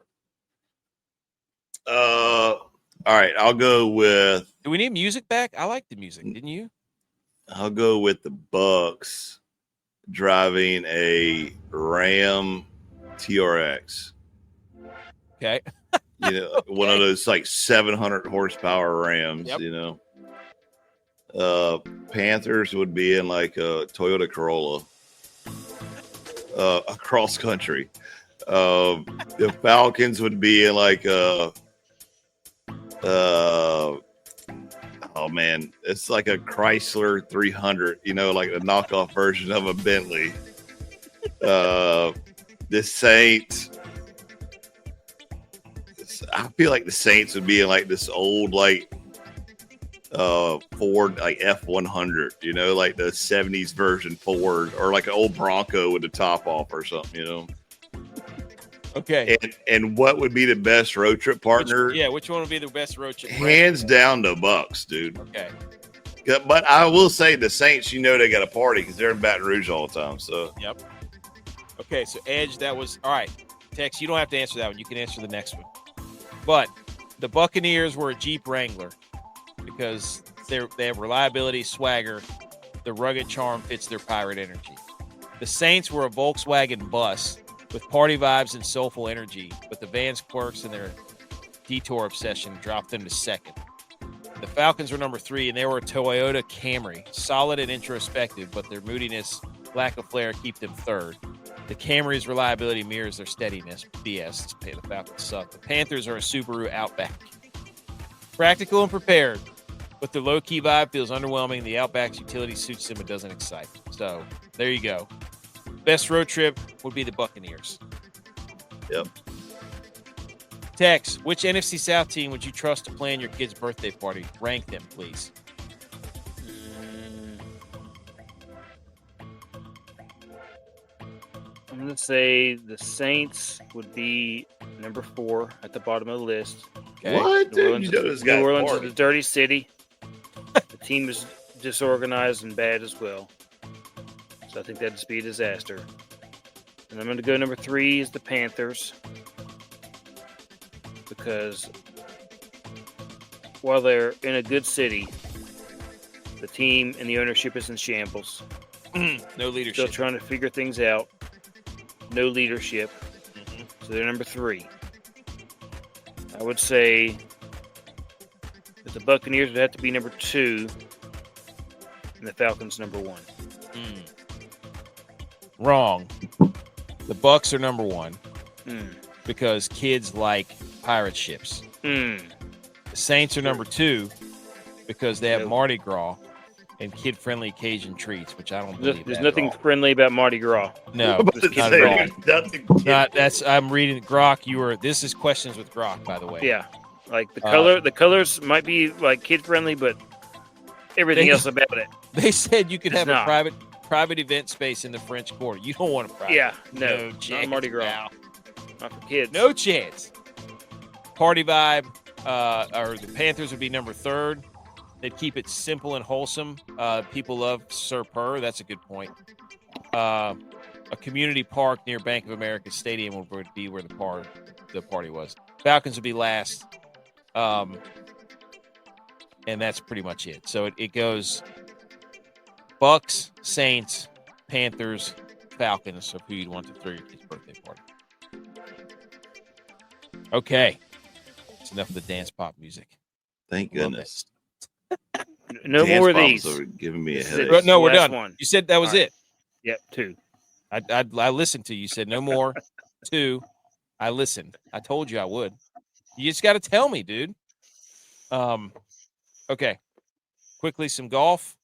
All right. I'll go with. Do we need music back? I like the music. Didn't you? I'll go with the Bucks driving a Ram TRX. Okay. One of those like 700 horsepower Rams. Yep. Panthers would be in like a Toyota Corolla. Cross country. The Falcons would be in like oh man, it's like a Chrysler 300, like a knockoff version of a Bentley. The Saints, I feel like the Saints would be in like this old like Ford like F100, like the 70s version Ford, or like an old Bronco with the top off or something, Okay. And what would be the best road trip partner? Which one would be the best road trip? Hands down the Bucks, dude. Okay. But I will say the Saints, they got a party because they're in Baton Rouge all the time. So Yep. Okay, so Edge, that was all right. Tex, you don't have to answer that one. You can answer the next one. But the Buccaneers were a Jeep Wrangler because they have reliability, swagger. The rugged charm fits their pirate energy. The Saints were a Volkswagen bus with party vibes and soulful energy, but the Vans quirks and their detour obsession dropped them to second. The Falcons were number 3, and they were a Toyota Camry, solid and introspective, but their moodiness, lack of flair keep them third. The Camry's reliability mirrors their steadiness. BS. The Falcons suck. The Panthers are a Subaru Outback. Practical and prepared, but their low-key vibe feels underwhelming. The Outback's utility suits them and doesn't excite. So there you go. Best road trip would be the Buccaneers. Yep. Tex, which NFC South team would you trust to plan your kid's birthday party? Rank them, please. I'm going to say the Saints would be number 4 at the bottom of the list. Okay. What? Dude, New Orleans is a dirty city. The team is disorganized and bad as well. So I think that'd just be a disaster. And I'm going to go number 3 is the Panthers. Because while they're in a good city, the team and the ownership is in shambles. No leadership. Still trying to figure things out. No leadership. Mm-hmm. So they're number 3. I would say that the Buccaneers would have to be number 2 and the Falcons number 1. Wrong. The Bucks are number 1 because kids like pirate ships. The Saints are number 2 because they have Mardi Gras and kid-friendly Cajun treats, which I don't believe. There's nothing friendly about Mardi Gras. No, not at all. I'm reading Grok. This is questions with Grok, by the way. Yeah, like the colors might be like kid-friendly, but everything else about it. They said you could have not. a private event space in the French Quarter. You don't want a private. Yeah, no chance. not Mardi Gras. Now. Not for kids. No chance. Party vibe, or the Panthers would be number 3rd. They'd keep it simple and wholesome. People love Sir Purr. That's a good point. A community park near Bank of America Stadium would be where the party was. Falcons would be last. And that's pretty much it. So it goes Bucks, Saints, Panthers, Falcons. So who you'd want to throw your kid's birthday party. Okay. That's enough of the dance pop music. Thank goodness. No dance more of these. Are giving me a headache. No, we're done. One. You said that was it. Yep, 2. I listened to you. You said no more. 2. I listened. I told you I would. You just got to tell me, dude. Okay. Quickly, some golf.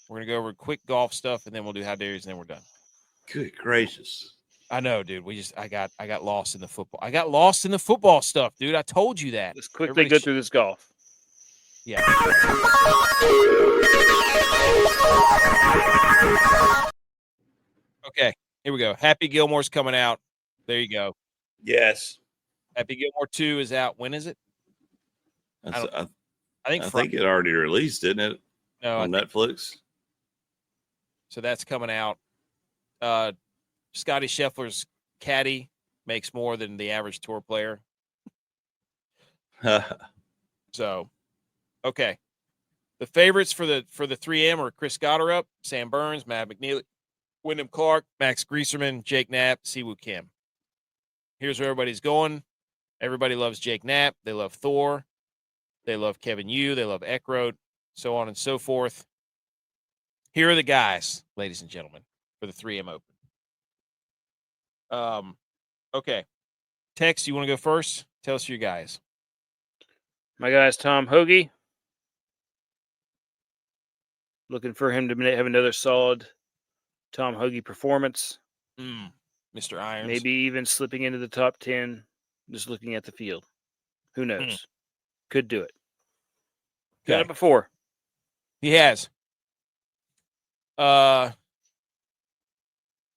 We're gonna go over quick golf stuff, and then we'll do how dares, and then we're done. Good gracious! I know, dude. I got lost in the football. I got lost in the football stuff, dude. I told you that. Let's quickly go through this golf. Yeah. Okay, here we go. Happy Gilmore's coming out. There you go. Yes. Happy Gilmore 2 is out. When is it? I think it already released, didn't it? No, on Netflix. So that's coming out. Scotty Scheffler's caddy makes more than the average tour player. So, okay. The favorites for the 3M are Chris Gotterup, Sam Burns, Matt McNeely, Wyndham Clark, Max Grieserman, Jake Knapp, Siwoo Kim. Here's where everybody's going. Everybody loves Jake Knapp. They love Thor. They love Kevin Yu. They love Eckroat, so on and so forth. Here are the guys, ladies and gentlemen, for the 3M Open. Okay. Tex, you want to go first? Tell us your guys. My guy's Tom Hoagie. Looking for him to have another solid Tom Hoagie performance. Mr. Irons. Maybe even slipping into the top 10, just looking at the field. Who knows? Could do it. Done it before. He has.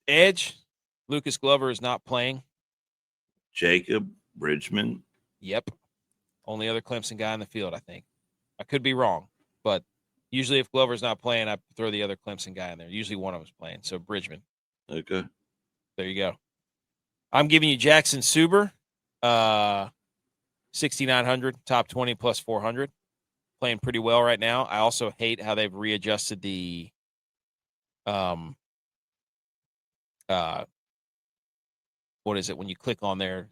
Edge, Lucas Glover is not playing. Jacob Bridgman. Yep. Only other Clemson guy in the field, I think. I could be wrong, but usually if Glover's not playing, I throw the other Clemson guy in there. Usually one of them's playing, so Bridgman. Okay. There you go. I'm giving you Jackson Suber, 6,900, top 20 plus 400. Playing pretty well right now. I also hate how they've readjusted the what is it when you click on their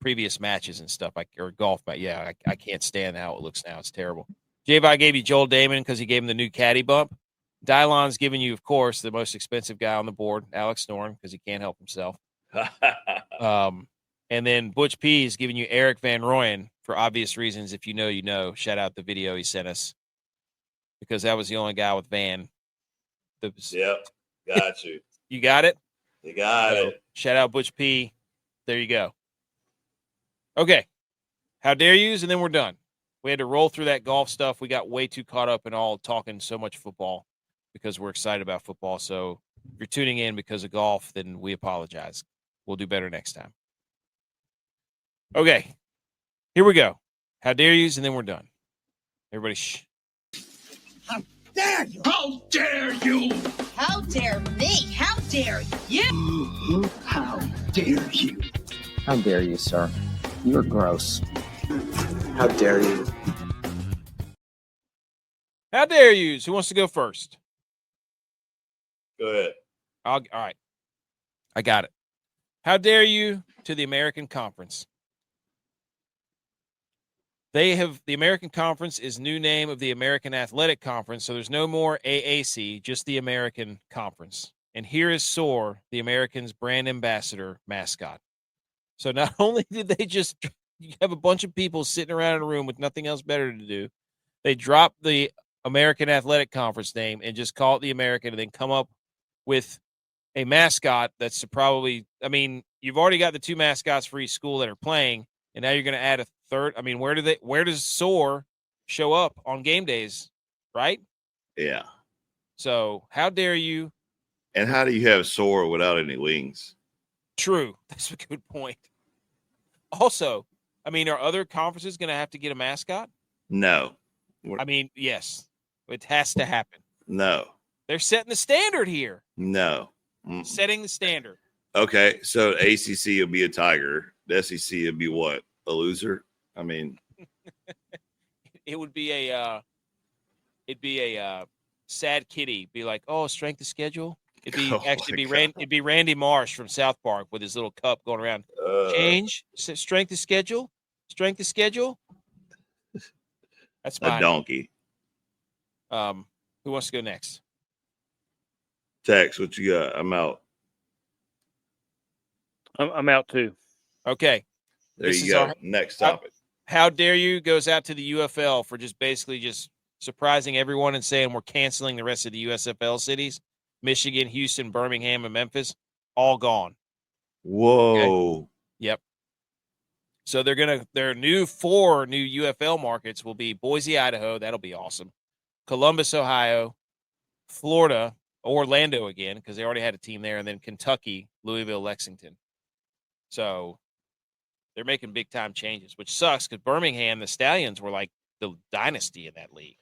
previous matches and stuff, or golf, but yeah, I can't stand how it looks now. It's terrible. J-Vi gave you Joel Damon because he gave him the new caddy bump. Dylon's giving you, of course, the most expensive guy on the board, Alex Norn, because he can't help himself. And then Butch P is giving you Eric Van Rooyen for obvious reasons. If you know, you know. Shout out the video he sent us, because that was the only guy with Van. Yep, got you. You got it? You got it. Shout out Butch P. There you go. Okay. How dare yous? And then we're done. We had to roll through that golf stuff. We got way too caught up in all talking so much football because we're excited about football. So if you're tuning in because of golf, then we apologize. We'll do better next time. Okay. Here we go. How dare yous? And then we're done. Everybody, shh. How dare you? How dare you? How dare me? How dare you? How dare you? How dare you, sir? You're gross. How dare you? How dare yous? Who wants to go first? Go ahead. All right. I got it. How dare you to the American Conference? The American Conference is new name of the American Athletic Conference, so there's no more AAC, just the American Conference. And here is SOAR, the Americans' brand ambassador mascot. So not only did they just have a bunch of people sitting around in a room with nothing else better to do, they dropped the American Athletic Conference name and just call it the American, and then come up with a mascot that's probably, I mean, you've already got the two mascots for each school that are playing, and now you're going to add a third. I mean, where does SOAR show up on game days, right? Yeah. So how dare you? And how do you have SOAR without any wings? True. That's a good point. Also, I mean, are other conferences going to have to get a mascot? No. I mean, yes. It has to happen. No. They're setting the standard here. No. Setting the standard. Okay, so ACC will be a tiger. The SEC would be what? A loser? I mean, it would be it'd be a sad kitty. Be like, oh, strength of schedule. It'd be Randy Marsh from South Park with his little cup going around. Change strength of schedule. Strength of schedule. That's fine. A donkey. Who wants to go next? Tex, what you got? I'm out. I'm out too. Okay. There you go. Next topic. How dare you goes out to the UFL for just basically just surprising everyone and saying we're canceling the rest of the USFL cities. Michigan, Houston, Birmingham, and Memphis, all gone. Whoa. Okay? Yep. So their 4 new UFL markets will be Boise, Idaho. That'll be awesome. Columbus, Ohio, Florida, Orlando again, because they already had a team there, and then Kentucky, Louisville, Lexington. So they're making big time changes, which sucks because Birmingham, the Stallions were like the dynasty in that league.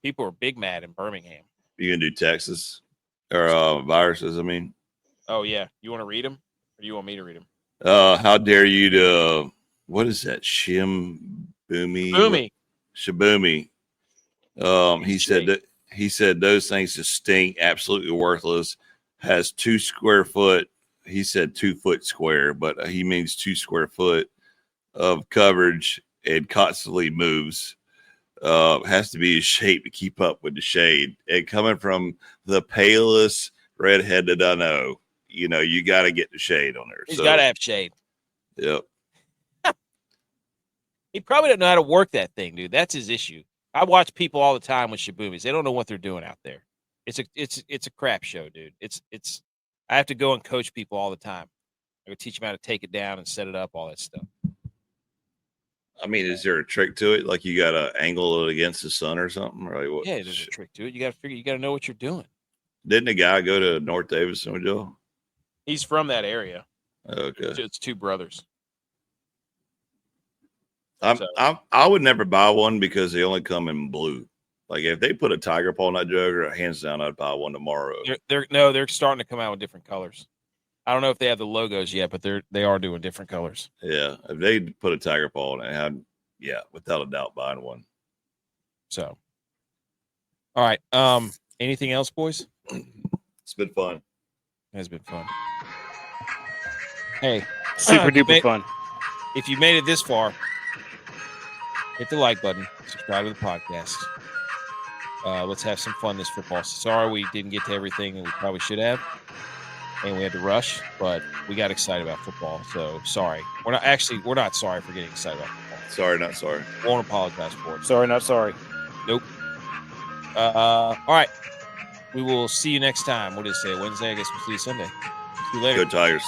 People were big mad in Birmingham. You gonna do Texas or viruses? I mean, Oh yeah, you want to read them, or do you want me to read them? How dare you to? What is that? Shibumi. He said those things just stink. Absolutely worthless. Has 2 square foot. He said 2 foot square, but he means 2 square foot of coverage and constantly moves. Has to be shaped to keep up with the shade. And coming from the palest redhead that I know, you got to get the shade on there. He's got to have shade. Yep. He probably doesn't know how to work that thing, dude. That's his issue. I watch people all the time with Shibumis. They don't know what they're doing out there. It's a crap show, dude. I have to go and coach people all the time. I would teach them how to take it down and set it up, all that stuff. I mean, is there a trick to it? Like you got to angle it against the sun or something? Or like what? Yeah, there's a trick to it. You got to know what you're doing. Didn't the guy go to North Davidson with you? He's from that area. Okay. It's 2 brothers. I would never buy one because they only come in blue. Like if they put a tiger paw in that jug, hands down, I'd buy one tomorrow. They're starting to come out with different colors. I don't know if they have the logos yet, but they are doing different colors. Yeah, if they put a tiger paw in it, without a doubt, buying one. So, all right. Anything else, boys? It's been fun. It has been fun. Hey, super duper fun. If you made it this far, hit the like button, subscribe to the podcast. Let's have some fun this football. Sorry we didn't get to everything that we probably should have, and we had to rush, but we got excited about football. So sorry. We're not sorry for getting excited about football. Sorry, not sorry. Won't apologize for it. Sorry, not sorry. Nope. All right. We will see you next time. What did it say? Wednesday? I guess we'll see you Sunday. See you later. Go Tigers.